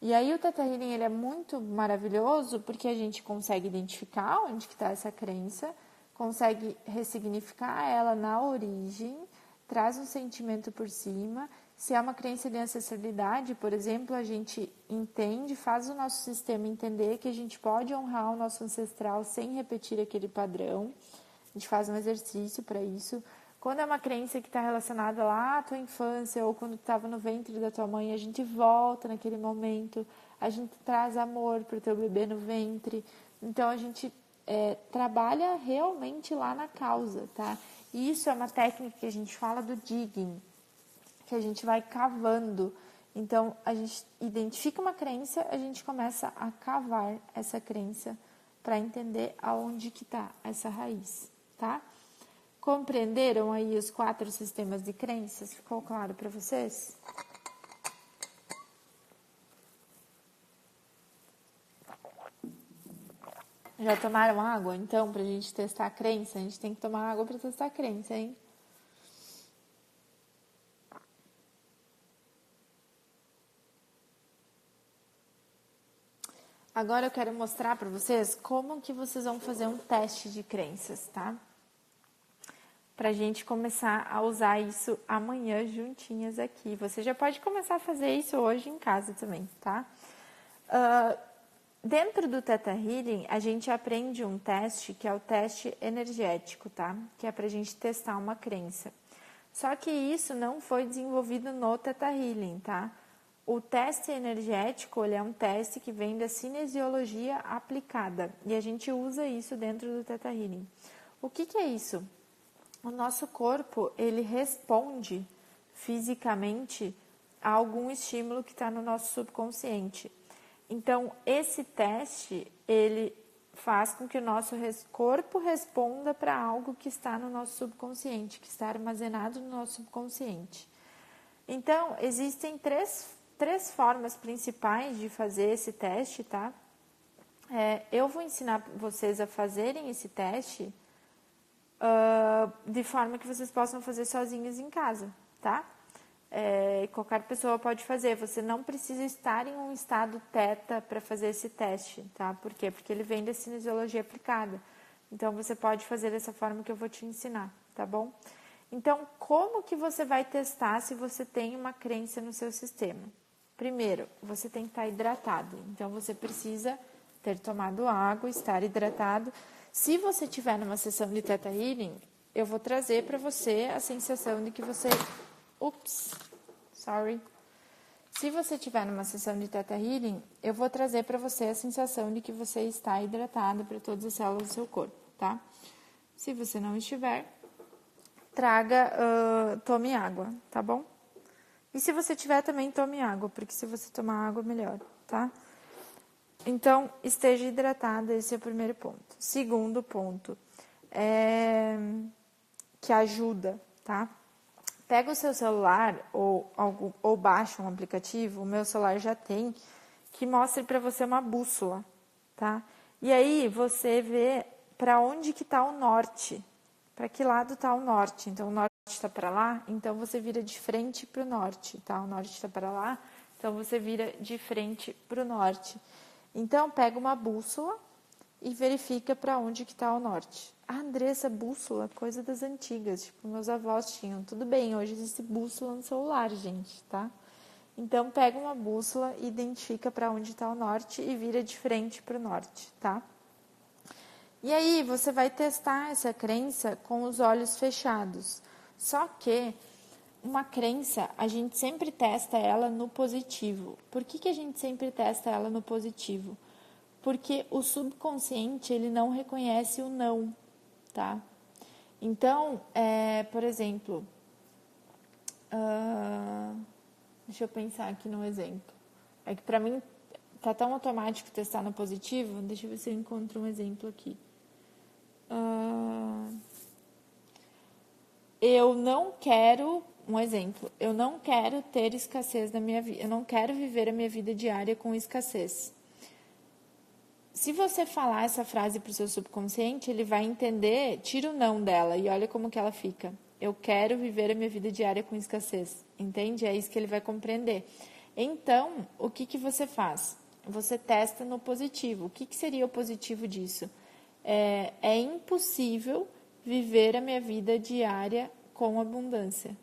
E aí o Theta Healing ele é muito maravilhoso porque a gente consegue identificar onde está essa crença, consegue ressignificar ela na origem, traz um sentimento por cima. Se é uma crença de ancestralidade, por exemplo, a gente entende, faz o nosso sistema entender que a gente pode honrar o nosso ancestral sem repetir aquele padrão. A gente faz um exercício para isso. Quando é uma crença que está relacionada lá à tua infância ou quando tu estava no ventre da tua mãe, a gente volta naquele momento, a gente traz amor para o teu bebê no ventre. Então, a gente trabalha realmente lá na causa, tá? E isso é uma técnica que a gente fala do digging, que a gente vai cavando. Então, a gente identifica uma crença, a gente começa a cavar essa crença para entender aonde que está essa raiz, tá? Compreenderam aí os 4 sistemas de crenças? Ficou claro para vocês? Já tomaram água? Então, para a gente testar a crença, a gente tem que tomar água para testar a crença, hein? Agora eu quero mostrar para vocês como que vocês vão fazer um teste de crenças, tá? Pra gente começar a usar isso amanhã juntinhas aqui. Você já pode começar a fazer isso hoje em casa também, tá? Dentro do Theta Healing, a gente aprende um teste que é o teste energético, tá? Que é pra gente testar uma crença. Só que isso não foi desenvolvido no Theta Healing, tá? O teste energético, ele é um teste que vem da cinesiologia aplicada. E a gente usa isso dentro do Theta Healing. O que é isso? O nosso corpo, ele responde fisicamente a algum estímulo que está no nosso subconsciente. Então, esse teste, ele faz com que o nosso corpo responda para algo que está no nosso subconsciente, que está armazenado no nosso subconsciente. Então, existem três formas principais de fazer esse teste, tá? Eu vou ensinar vocês a fazerem esse teste de forma que vocês possam fazer sozinhos em casa, tá? Qualquer pessoa pode fazer. Você não precisa estar em um estado teta para fazer esse teste, tá? Por quê? Porque ele vem da cinesiologia aplicada. Então, você pode fazer dessa forma que eu vou te ensinar, tá bom? Então, como que você vai testar se você tem uma crença no seu sistema? Primeiro, você tem que estar hidratado. Então, você precisa ter tomado água, estar hidratado. Se você estiver numa sessão de Theta Healing, eu vou trazer para você a sensação de que você... Se você estiver numa sessão de Theta Healing, eu vou trazer para você a sensação de que você está hidratado para todas as células do seu corpo, tá? Se você não estiver, tome água, tá bom? E se você tiver também, tome água, porque se você tomar água, melhor, tá? Então, esteja hidratada, esse é o primeiro ponto. Segundo ponto, que ajuda, tá? Pega o seu celular ou baixa um aplicativo, o meu celular já tem, que mostre para você uma bússola, tá? E aí você vê para onde que está o norte, para que lado está o norte. Então, o norte está para lá, então você vira de frente para o norte, tá? O norte está para lá, então você vira de frente para o norte. Então, pega uma bússola e verifica para onde que está o norte. Ah, Andressa, bússola, coisa das antigas, tipo, meus avós tinham. Tudo bem, hoje existe bússola no celular, gente, tá? Então, pega uma bússola, identifica para onde está o norte e vira de frente para o norte, tá? E aí, você vai testar essa crença com os olhos fechados. Só que uma crença, a gente sempre testa ela no positivo. Por que a gente sempre testa ela no positivo? Porque o subconsciente, ele não reconhece o não, tá? Então, por exemplo, deixa eu pensar aqui num exemplo. É que para mim tá tão automático testar no positivo, deixa eu ver se eu encontro um exemplo aqui. Eu não quero, um exemplo, eu não quero ter escassez na minha vida, eu não quero viver a minha vida diária com escassez. Se você falar essa frase para o seu subconsciente, ele vai entender, tira o não dela e olha como que ela fica. Eu quero viver a minha vida diária com escassez, entende? É isso que ele vai compreender. Então, o que você faz? Você testa no positivo. O que seria o positivo disso? É impossível viver a minha vida diária com abundância.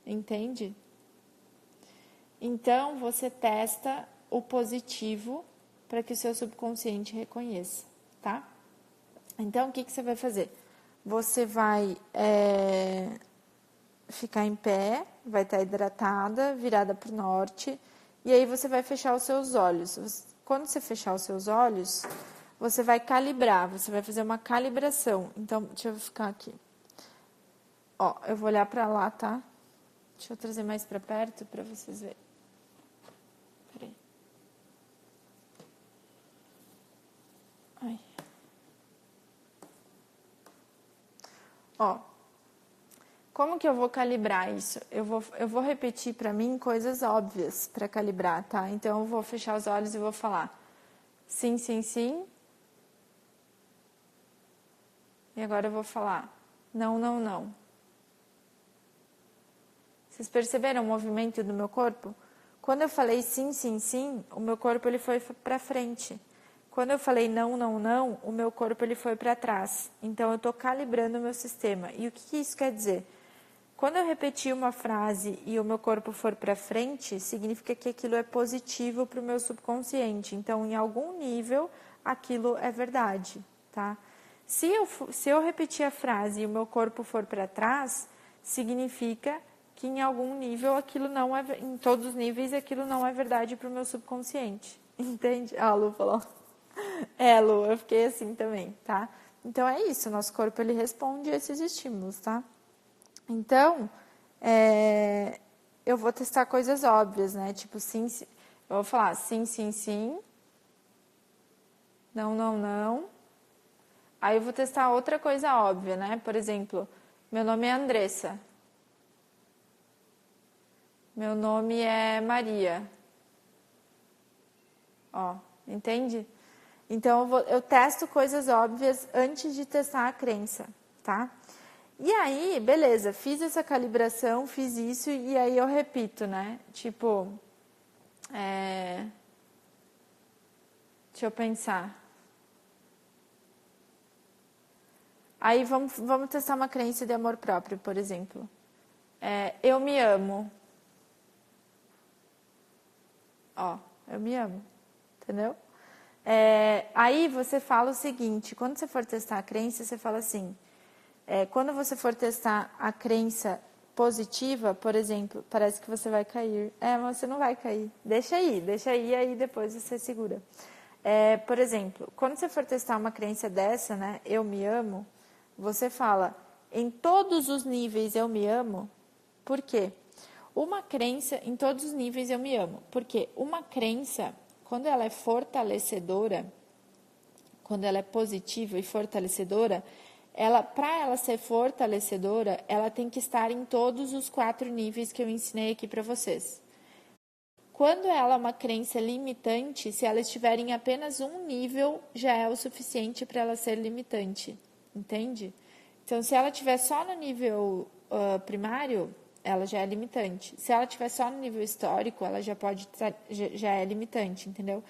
Entende? Então, você testa o positivo para que o seu subconsciente reconheça, tá? Então, o que você vai fazer? Você vai ficar em pé, vai estar hidratada, virada para o norte, e aí você vai fechar os seus olhos. Quando você fechar os seus olhos, você vai calibrar, você vai fazer uma calibração. Então, deixa eu ficar aqui. Ó, eu vou olhar para lá, tá? Deixa eu trazer mais para perto para vocês verem. Peraí. Ai. Ó, como que eu vou calibrar isso? Eu vou repetir para mim coisas óbvias para calibrar, tá? Então, eu vou fechar os olhos e vou falar sim, sim, sim. E agora eu vou falar não, não, não. Vocês perceberam o movimento do meu corpo? Quando eu falei sim, sim, sim, o meu corpo ele foi para frente. Quando eu falei não, não, não, o meu corpo ele foi para trás. Então, eu estou calibrando o meu sistema. E o que isso quer dizer? Quando eu repetir uma frase e o meu corpo for para frente, significa que aquilo é positivo para o meu subconsciente. Então, em algum nível, aquilo é verdade, tá? Se eu repetir a frase e o meu corpo for para trás, significa que em algum nível aquilo não é, em todos os níveis, aquilo não é verdade para o meu subconsciente. Entende? Ah, a Lu falou. Lu, eu fiquei assim também, tá? Então é isso, nosso corpo ele responde a esses estímulos, tá? Então, eu vou testar coisas óbvias, né? Tipo, sim, sim, eu vou falar sim, sim, sim. Não, não, não. Aí eu vou testar outra coisa óbvia, né? Por exemplo, meu nome é Andressa. Meu nome é Maria. Ó, entende? Então, eu testo coisas óbvias antes de testar a crença, tá? E aí, beleza, fiz essa calibração, fiz isso e aí eu repito, né? Tipo, deixa eu pensar. Aí vamos testar uma crença de amor próprio, por exemplo. Eu me amo. Ó, eu me amo. Entendeu? Aí você fala o seguinte, quando você for testar a crença, você fala assim, quando você for testar a crença positiva, por exemplo, parece que você vai cair. Mas você não vai cair. Deixa aí depois você segura. Por exemplo, quando você for testar uma crença dessa, né, eu me amo, você fala, em todos os níveis eu me amo. Por quê? Uma crença, em todos os níveis eu me amo. Porque uma crença, quando ela é fortalecedora, quando ela é positiva e fortalecedora, para ela ser fortalecedora, ela tem que estar em todos os 4 níveis que eu ensinei aqui para vocês. Quando ela é uma crença limitante, se ela estiver em apenas um nível, já é o suficiente para ela ser limitante, entende? Então, se ela estiver só no nível primário, ela já é limitante. Se ela estiver só no nível histórico, ela já é limitante, entendeu?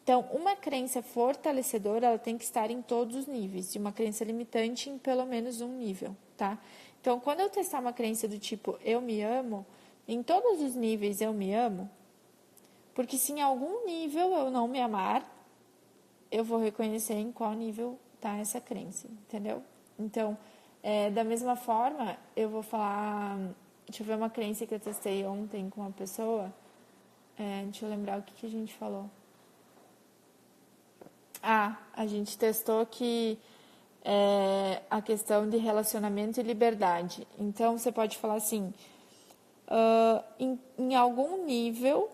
Então, uma crença fortalecedora, ela tem que estar em todos os níveis, e uma crença limitante em pelo menos um nível, tá? Então, quando eu testar uma crença do tipo, eu me amo, em todos os níveis eu me amo, porque se em algum nível eu não me amar, eu vou reconhecer em qual nível está essa crença, entendeu? Então, da mesma forma, eu vou falar... Deixa eu ver uma crença que eu testei ontem com uma pessoa. Deixa eu lembrar o que a gente falou. A gente testou que a questão de relacionamento e liberdade. Então, você pode falar assim, em algum nível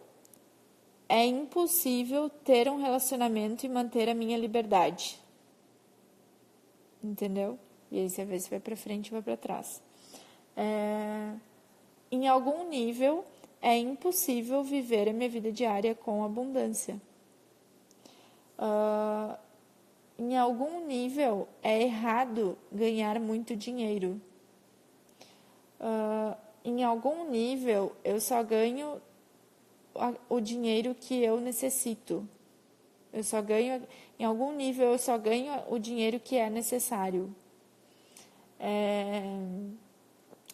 é impossível ter um relacionamento e manter a minha liberdade. Entendeu? E aí você vê se vai para frente ou vai para trás. Em algum nível é impossível viver a minha vida diária com abundância. Em algum nível é errado ganhar muito dinheiro. Em algum nível eu só ganho o dinheiro que eu necessito. Em algum nível eu só ganho o dinheiro que é necessário.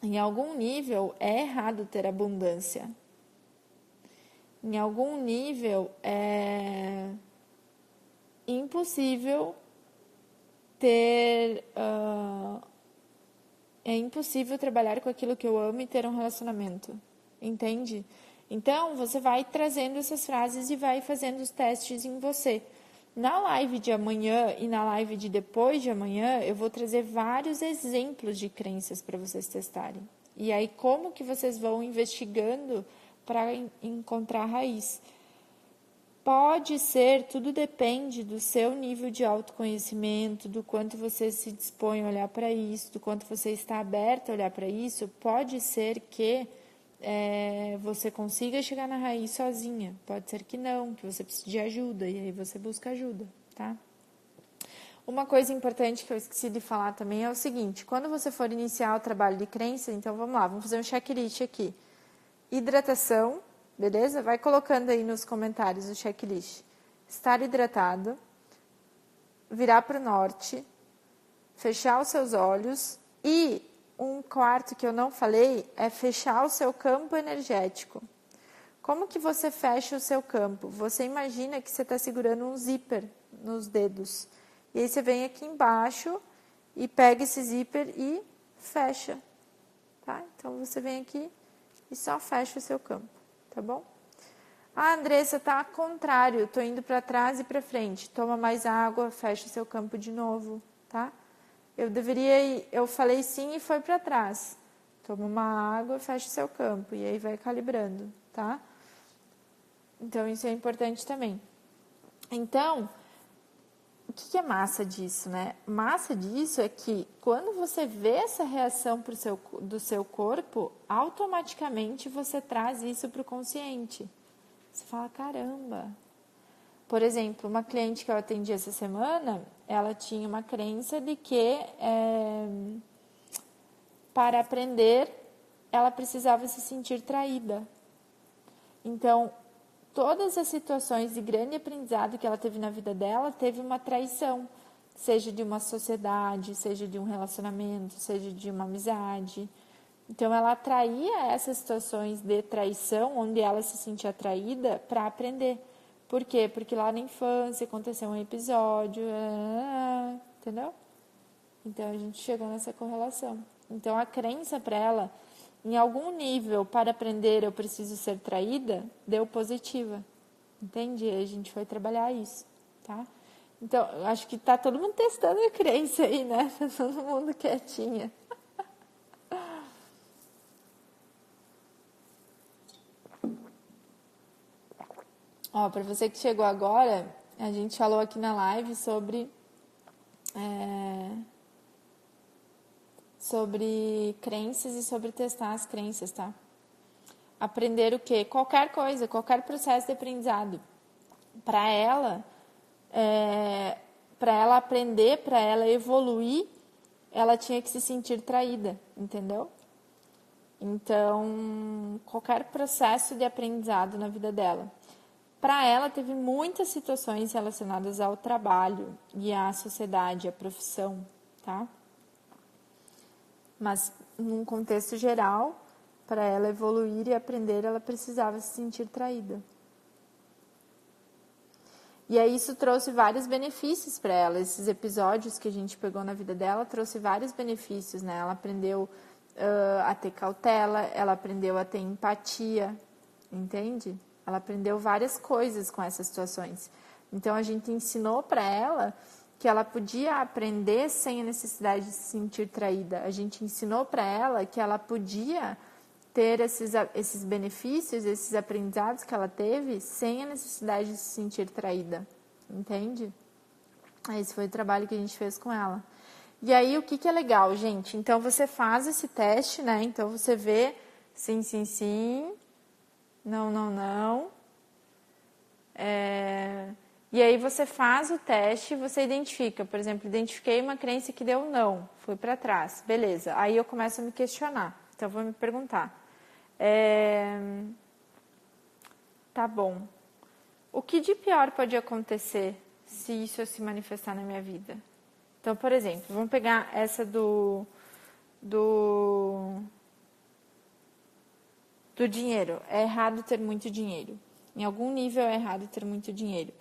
Em algum nível é errado ter abundância. Em algum nível é impossível é impossível trabalhar com aquilo que eu amo e ter um relacionamento. Entende? Então, você vai trazendo essas frases e vai fazendo os testes em você. Na live de amanhã e na live de depois de amanhã, eu vou trazer vários exemplos de crenças para vocês testarem. E aí, como que vocês vão investigando para encontrar a raiz? Pode ser, tudo depende do seu nível de autoconhecimento, do quanto você se dispõe a olhar para isso, do quanto você está aberto a olhar para isso. Pode ser que você consiga chegar na raiz sozinha. Pode ser que não, que você precise de ajuda, e aí você busca ajuda, tá? Uma coisa importante que eu esqueci de falar também é o seguinte, quando você for iniciar o trabalho de crença, então vamos lá, vamos fazer um checklist aqui. Hidratação, beleza? Vai colocando aí nos comentários o checklist. Estar hidratado, virar para o norte, fechar os seus olhos e um quarto que eu não falei é fechar o seu campo energético. Como que você fecha o seu campo? Você imagina que você está segurando um zíper nos dedos. E aí você vem aqui embaixo e pega esse zíper e fecha. Tá? Então você vem aqui e só fecha o seu campo. Tá bom? Andressa, tá ao contrário. Estou indo para trás e para frente. Toma mais água, fecha o seu campo de novo. Tá? Eu falei sim e foi para trás. Toma uma água, fecha o seu campo. E aí vai calibrando, tá? Então, isso é importante também. Então, o que é massa disso, né? Massa disso é que quando você vê essa reação do seu corpo, automaticamente você traz isso para o consciente. Você fala, caramba. Por exemplo, uma cliente que eu atendi essa semana, ela tinha uma crença de que para aprender, ela precisava se sentir traída. Então, todas as situações de grande aprendizado que ela teve na vida dela, teve uma traição, seja de uma sociedade, seja de um relacionamento, seja de uma amizade. Então, ela atraía essas situações de traição, onde ela se sentia traída, para aprender. Por quê? Porque lá na infância aconteceu um episódio, entendeu? Então, a gente chegou nessa correlação. Então, a crença para ela, em algum nível, para aprender eu preciso ser traída, deu positiva. Entende? A gente foi trabalhar isso, tá? Então, acho que tá todo mundo testando a crença aí, né? Tá todo mundo quietinha. Ó, para você que chegou agora, a gente falou aqui na live sobre crenças e sobre testar as crenças, tá? Aprender o quê? Qualquer coisa, qualquer processo de aprendizado. Para ela aprender, para ela evoluir, ela tinha que se sentir traída, entendeu? Então, qualquer processo de aprendizado na vida dela. Para ela, teve muitas situações relacionadas ao trabalho e à sociedade, à profissão, tá? Mas, num contexto geral, para ela evoluir e aprender, ela precisava se sentir traída. E aí isso trouxe vários benefícios para ela. Esses episódios que a gente pegou na vida dela trouxe vários benefícios, né? Ela aprendeu a ter cautela, ela aprendeu a ter empatia, entende? Ela aprendeu várias coisas com essas situações. Então, a gente ensinou para ela que ela podia aprender sem a necessidade de se sentir traída. A gente ensinou para ela que ela podia ter esses benefícios, esses aprendizados que ela teve sem a necessidade de se sentir traída. Entende? Esse foi o trabalho que a gente fez com ela. E aí, o que é legal, gente? Então, você faz esse teste, né? Então, você vê sim, sim, sim, não, não, não. E aí, você faz o teste, você identifica. Por exemplo, identifiquei uma crença que deu não, fui para trás. Beleza. Aí, eu começo a me questionar. Então, eu vou me perguntar. Tá bom. O que de pior pode acontecer se isso se manifestar na minha vida? Então, por exemplo, vamos pegar essa do dinheiro. É errado ter muito dinheiro. Em algum nível é errado ter muito dinheiro.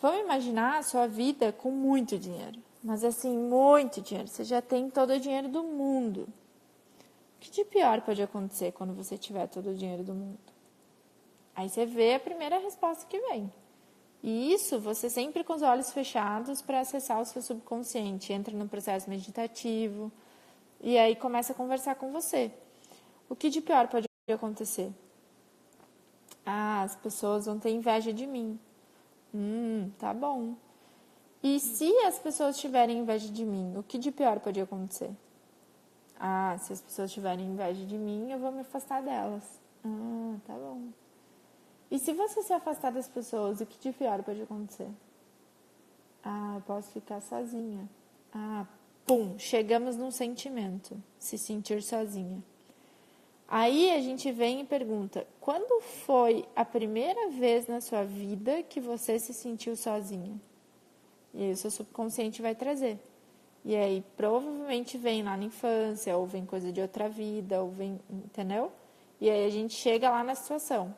Vamos imaginar a sua vida com muito dinheiro. Mas assim, muito dinheiro. Você já tem todo o dinheiro do mundo. O que de pior pode acontecer quando você tiver todo o dinheiro do mundo? Aí você vê a primeira resposta que vem. E isso você sempre com os olhos fechados para acessar o seu subconsciente. Entra no processo meditativo e aí começa a conversar com você. O que de pior pode acontecer? As pessoas vão ter inveja de mim. Tá bom. E se as pessoas tiverem inveja de mim, o que de pior pode acontecer? Se as pessoas tiverem inveja de mim, eu vou me afastar delas. Tá bom. E se você se afastar das pessoas, o que de pior pode acontecer? Eu posso ficar sozinha. Chegamos num sentimento, se sentir sozinha. Aí a gente vem e pergunta, quando foi a primeira vez na sua vida que você se sentiu sozinha? E aí o seu subconsciente vai trazer. E aí provavelmente vem lá na infância, ou vem coisa de outra vida, ou vem, entendeu? E aí a gente chega lá na situação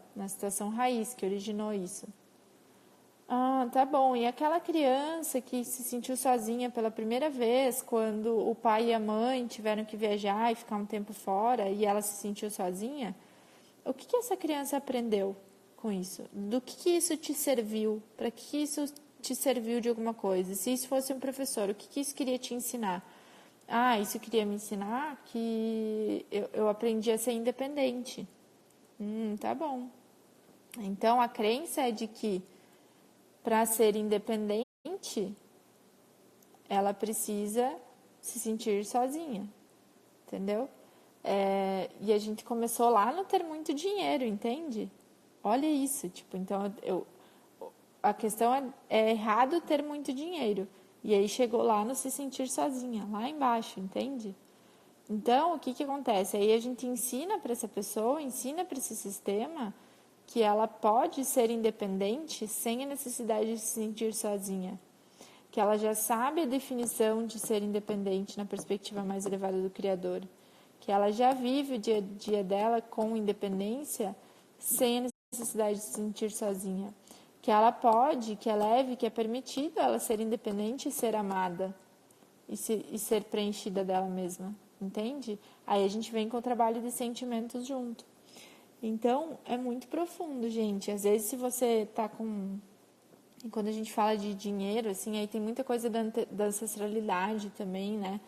raiz que originou isso. Tá bom. E aquela criança que se sentiu sozinha pela primeira vez, quando o pai e a mãe tiveram que viajar e ficar um tempo fora, e ela se sentiu sozinha, o que essa criança aprendeu com isso? Do que isso te serviu? Para que isso te serviu de alguma coisa? Se isso fosse um professor, o que isso queria te ensinar? Isso queria me ensinar que eu aprendi a ser independente. Tá bom. Então, a crença é de que para ser independente, ela precisa se sentir sozinha, entendeu? E a gente começou lá no ter muito dinheiro, entende? Olha isso, então a questão é errado ter muito dinheiro. E aí chegou lá no se sentir sozinha, lá embaixo, entende? Então, o que que acontece? Aí a gente ensina para essa pessoa, ensina para esse sistema que ela pode ser independente sem a necessidade de se sentir sozinha. Que ela já sabe a definição de ser independente na perspectiva mais elevada do Criador. Que ela já vive o dia a dia dela com independência sem a necessidade de se sentir sozinha. Que ela pode, que é leve, que é permitido ela ser independente e ser amada. E ser preenchida dela mesma. Entende? Aí a gente vem com o trabalho de sentimentos junto. Então, é muito profundo, gente. Às vezes, se você tá com... E quando a gente fala de dinheiro, assim, aí tem muita coisa da ancestralidade também, né?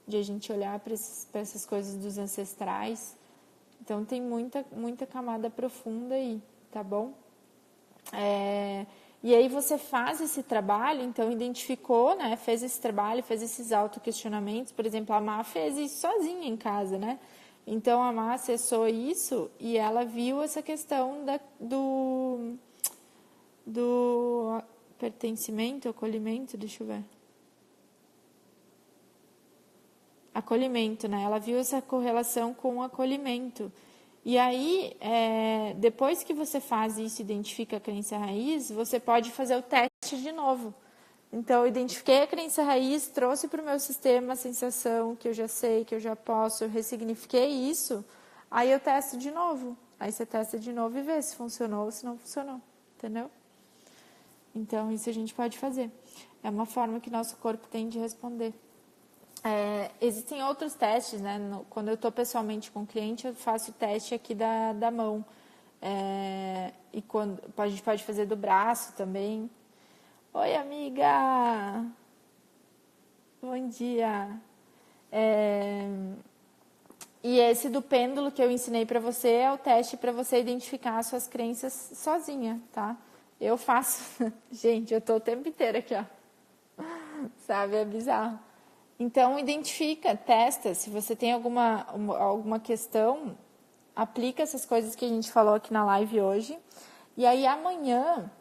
De a gente olhar para essas coisas dos ancestrais. Então, tem muita camada profunda aí, tá bom? E aí você faz esse trabalho, então identificou, né? Fez esse trabalho, fez esses autoquestionamentos. Por exemplo, a Má fez isso sozinha em casa, né? Então, a Má acessou isso e ela viu essa questão do pertencimento, acolhimento, deixa eu ver. Acolhimento, né? Ela viu essa correlação com o acolhimento. E aí, depois que você faz isso, identifica a crença raiz, você pode fazer o teste de novo. Então, eu identifiquei a crença raiz, trouxe para o meu sistema a sensação que eu já sei, que eu já posso, eu ressignifiquei isso, aí eu testo de novo. Aí você testa de novo e vê se funcionou ou se não funcionou, entendeu? Então, isso a gente pode fazer. É uma forma que nosso corpo tem de responder. Existem outros testes, né? Quando eu estou pessoalmente com o cliente, eu faço o teste aqui da mão. E a gente pode fazer do braço também. Oi, amiga! Bom dia! E esse do pêndulo que eu ensinei para você é o teste para você identificar as suas crenças sozinha, tá? Eu faço. Gente, eu tô o tempo inteiro aqui, ó. Sabe? É bizarro. Então, identifica, testa. Se você tem alguma questão, aplica essas coisas que a gente falou aqui na live hoje. E aí, amanhã,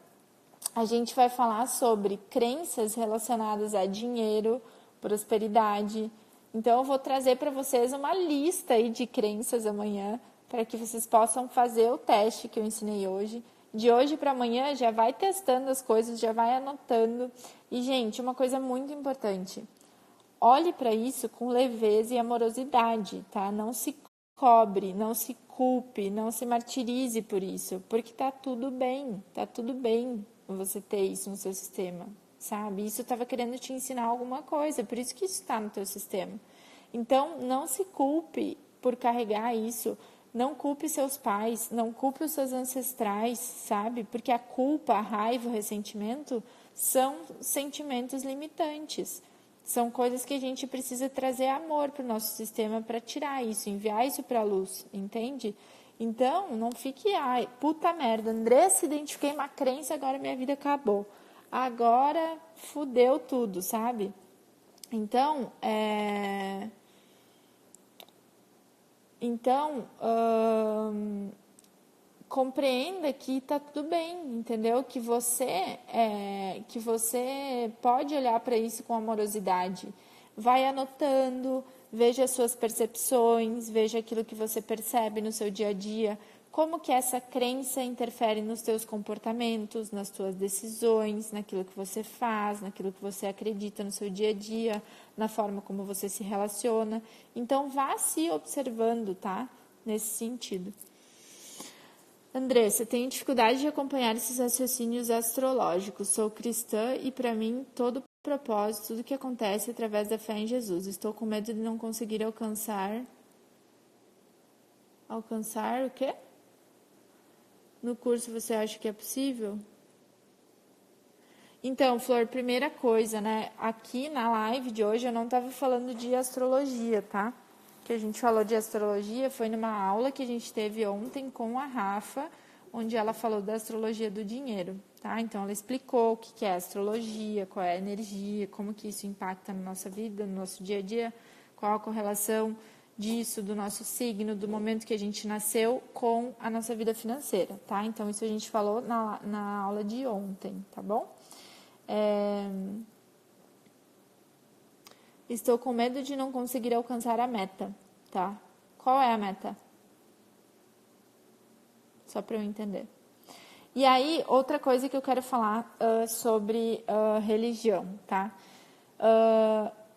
a gente vai falar sobre crenças relacionadas a dinheiro, prosperidade. Então, eu vou trazer para vocês uma lista aí de crenças amanhã, para que vocês possam fazer o teste que eu ensinei hoje. De hoje para amanhã, já vai testando as coisas, já vai anotando. E, gente, uma coisa muito importante. Olhe para isso com leveza e amorosidade, tá? Não se cobre, não se culpe, não se martirize por isso, porque tá tudo bem você ter isso no seu sistema, sabe? Isso estava querendo te ensinar alguma coisa, por isso que isso está no teu sistema. Então, não se culpe por carregar isso, não culpe seus pais, não culpe os seus ancestrais, sabe? Porque a culpa, a raiva, o ressentimento são sentimentos limitantes. São coisas que a gente precisa trazer amor para o nosso sistema para tirar isso, enviar isso para a luz, entende? Então, não fique, ai, puta merda, Andressa, identifiquei uma crença, agora minha vida acabou. Agora fudeu tudo, sabe? Então, compreenda que está tudo bem, entendeu? Que você pode olhar para isso com amorosidade. Vai anotando, veja as suas percepções, veja aquilo que você percebe no seu dia a dia, como que essa crença interfere nos teus comportamentos, nas tuas decisões, naquilo que você faz, naquilo que você acredita no seu dia a dia, na forma como você se relaciona. Então, vá se observando, tá? Nesse sentido. Andressa, tenho dificuldade de acompanhar esses raciocínios astrológicos. Sou cristã e, para mim, todo propósito, tudo que acontece é através da fé em Jesus. Estou com medo de não conseguir alcançar... Alcançar o quê? No curso você acha que é possível? Então, Flor, primeira coisa, né? Aqui na live de hoje eu não estava falando de astrologia, tá? Que a gente falou de astrologia foi numa aula que a gente teve ontem com a Rafa, onde ela falou da astrologia do dinheiro, tá? Então, ela explicou o que é astrologia, qual é a energia, como que isso impacta na nossa vida, no nosso dia a dia, qual a correlação disso, do nosso signo, do momento que a gente nasceu com a nossa vida financeira, tá? Então, isso a gente falou na aula de ontem, tá bom? Estou com medo de não conseguir alcançar a meta. tá? Qual é a meta? Só para eu entender. E aí, outra coisa que eu quero falar sobre religião, tá?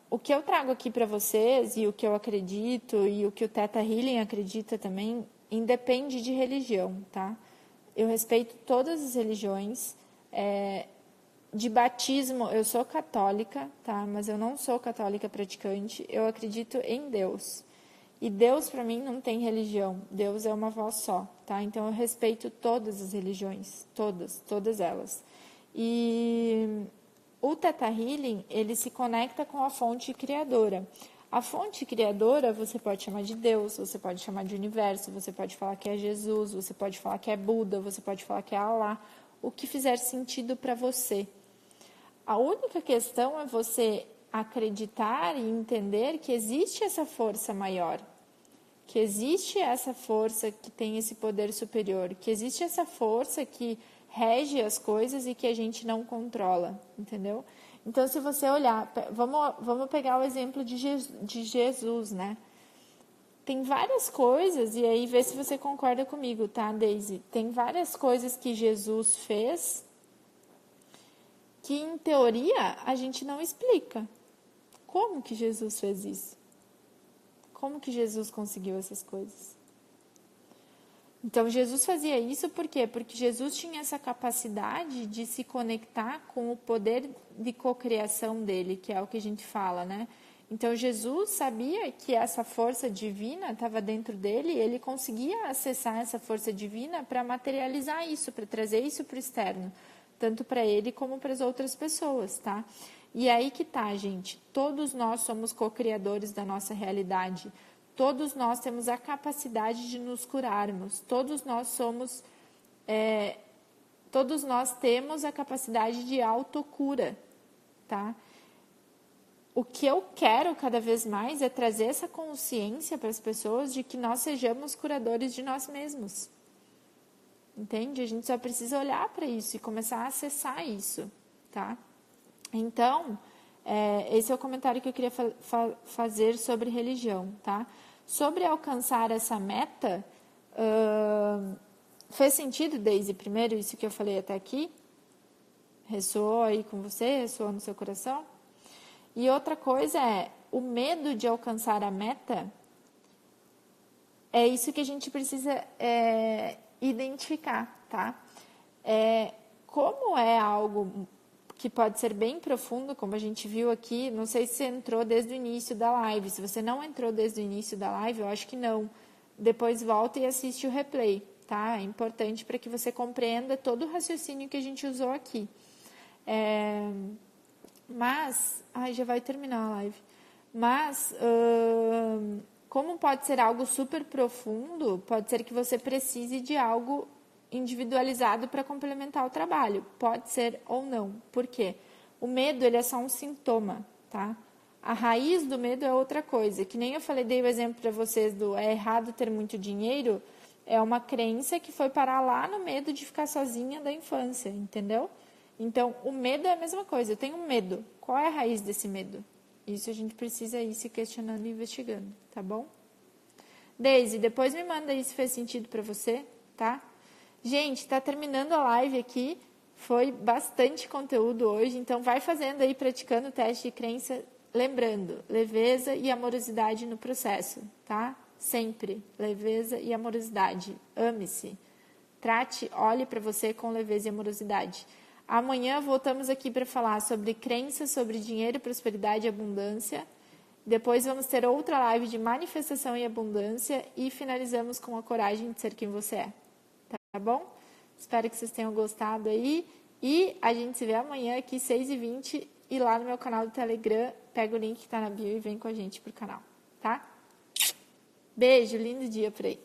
O que eu trago aqui para vocês e o que eu acredito e o que o Theta Healing acredita também, independe de religião, tá? Eu respeito todas as religiões. De batismo, eu sou católica, tá? Mas eu não sou católica praticante. Eu acredito em Deus. E Deus, para mim, não tem religião. Deus é uma voz só, tá? Então, eu respeito todas as religiões. Todas elas. E o Theta Healing, ele se conecta com a fonte criadora. A fonte criadora, você pode chamar de Deus, você pode chamar de universo, você pode falar que é Jesus, você pode falar que é Buda, você pode falar que é Allah, o que fizer sentido para você. A única questão é você acreditar e entender que existe essa força maior, que existe essa força que tem esse poder superior, que existe essa força que rege as coisas e que a gente não controla, entendeu? Então, se você olhar, vamos pegar o exemplo de Jesus, né? Tem várias coisas, e aí vê se você concorda comigo, tá, Daisy? Tem várias coisas que Jesus fez que, em teoria, a gente não explica. Como que Jesus fez isso? Como que Jesus conseguiu essas coisas? Então, Jesus fazia isso por quê? Porque Jesus tinha essa capacidade de se conectar com o poder de cocriação dele, que é o que a gente fala, né? Então, Jesus sabia que essa força divina estava dentro dele e ele conseguia acessar essa força divina para materializar isso, para trazer isso para o externo, tanto para ele como para as outras pessoas, tá? E aí que tá, gente. Todos nós somos co-criadores da nossa realidade. Todos nós temos a capacidade de nos curarmos. Todos nós temos a capacidade de autocura, tá? O que eu quero cada vez mais é trazer essa consciência para as pessoas de que nós sejamos curadores de nós mesmos. Entende? A gente só precisa olhar para isso e começar a acessar isso, tá? Então, esse é o comentário que eu queria fazer sobre religião, tá? Sobre alcançar essa meta, fez sentido, Daisy, primeiro, isso que eu falei até aqui? Ressoou aí com você? Ressoou no seu coração? E outra coisa o medo de alcançar a meta, é isso que a gente precisa identificar, tá? Como é algo que pode ser bem profundo, como a gente viu aqui, não sei se você entrou desde o início da live. Se você não entrou desde o início da live, eu acho que não. Depois volta e assiste o replay, tá? É importante para que você compreenda todo o raciocínio que a gente usou aqui. Mas, já vai terminar a live. Mas, como pode ser algo super profundo, pode ser que você precise de algo individualizado para complementar o trabalho. Pode ser ou não. Por quê? O medo, ele é só um sintoma, tá? A raiz do medo é outra coisa. Que nem eu falei, dei o exemplo para vocês do é errado ter muito dinheiro, é uma crença que foi parar lá no medo de ficar sozinha da infância, entendeu? Então, o medo é a mesma coisa. Eu tenho medo. Qual é a raiz desse medo? Isso a gente precisa ir se questionando e investigando, tá bom? Daisy, depois me manda aí se fez sentido para você, tá? Gente, tá terminando a live aqui. Foi bastante conteúdo hoje, então vai fazendo aí, praticando o teste de crença. Lembrando, leveza e amorosidade no processo, tá? Sempre, leveza e amorosidade. Ame-se. Olhe para você com leveza e amorosidade. Amanhã voltamos aqui para falar sobre crenças, sobre dinheiro, prosperidade e abundância. Depois vamos ter outra live de manifestação e abundância e finalizamos com a coragem de ser quem você é. Tá bom? Espero que vocês tenham gostado aí. E a gente se vê amanhã aqui, 6h20, e lá no meu canal do Telegram. Pega o link que tá na bio e vem com a gente pro canal, tá? Beijo, lindo dia por aí.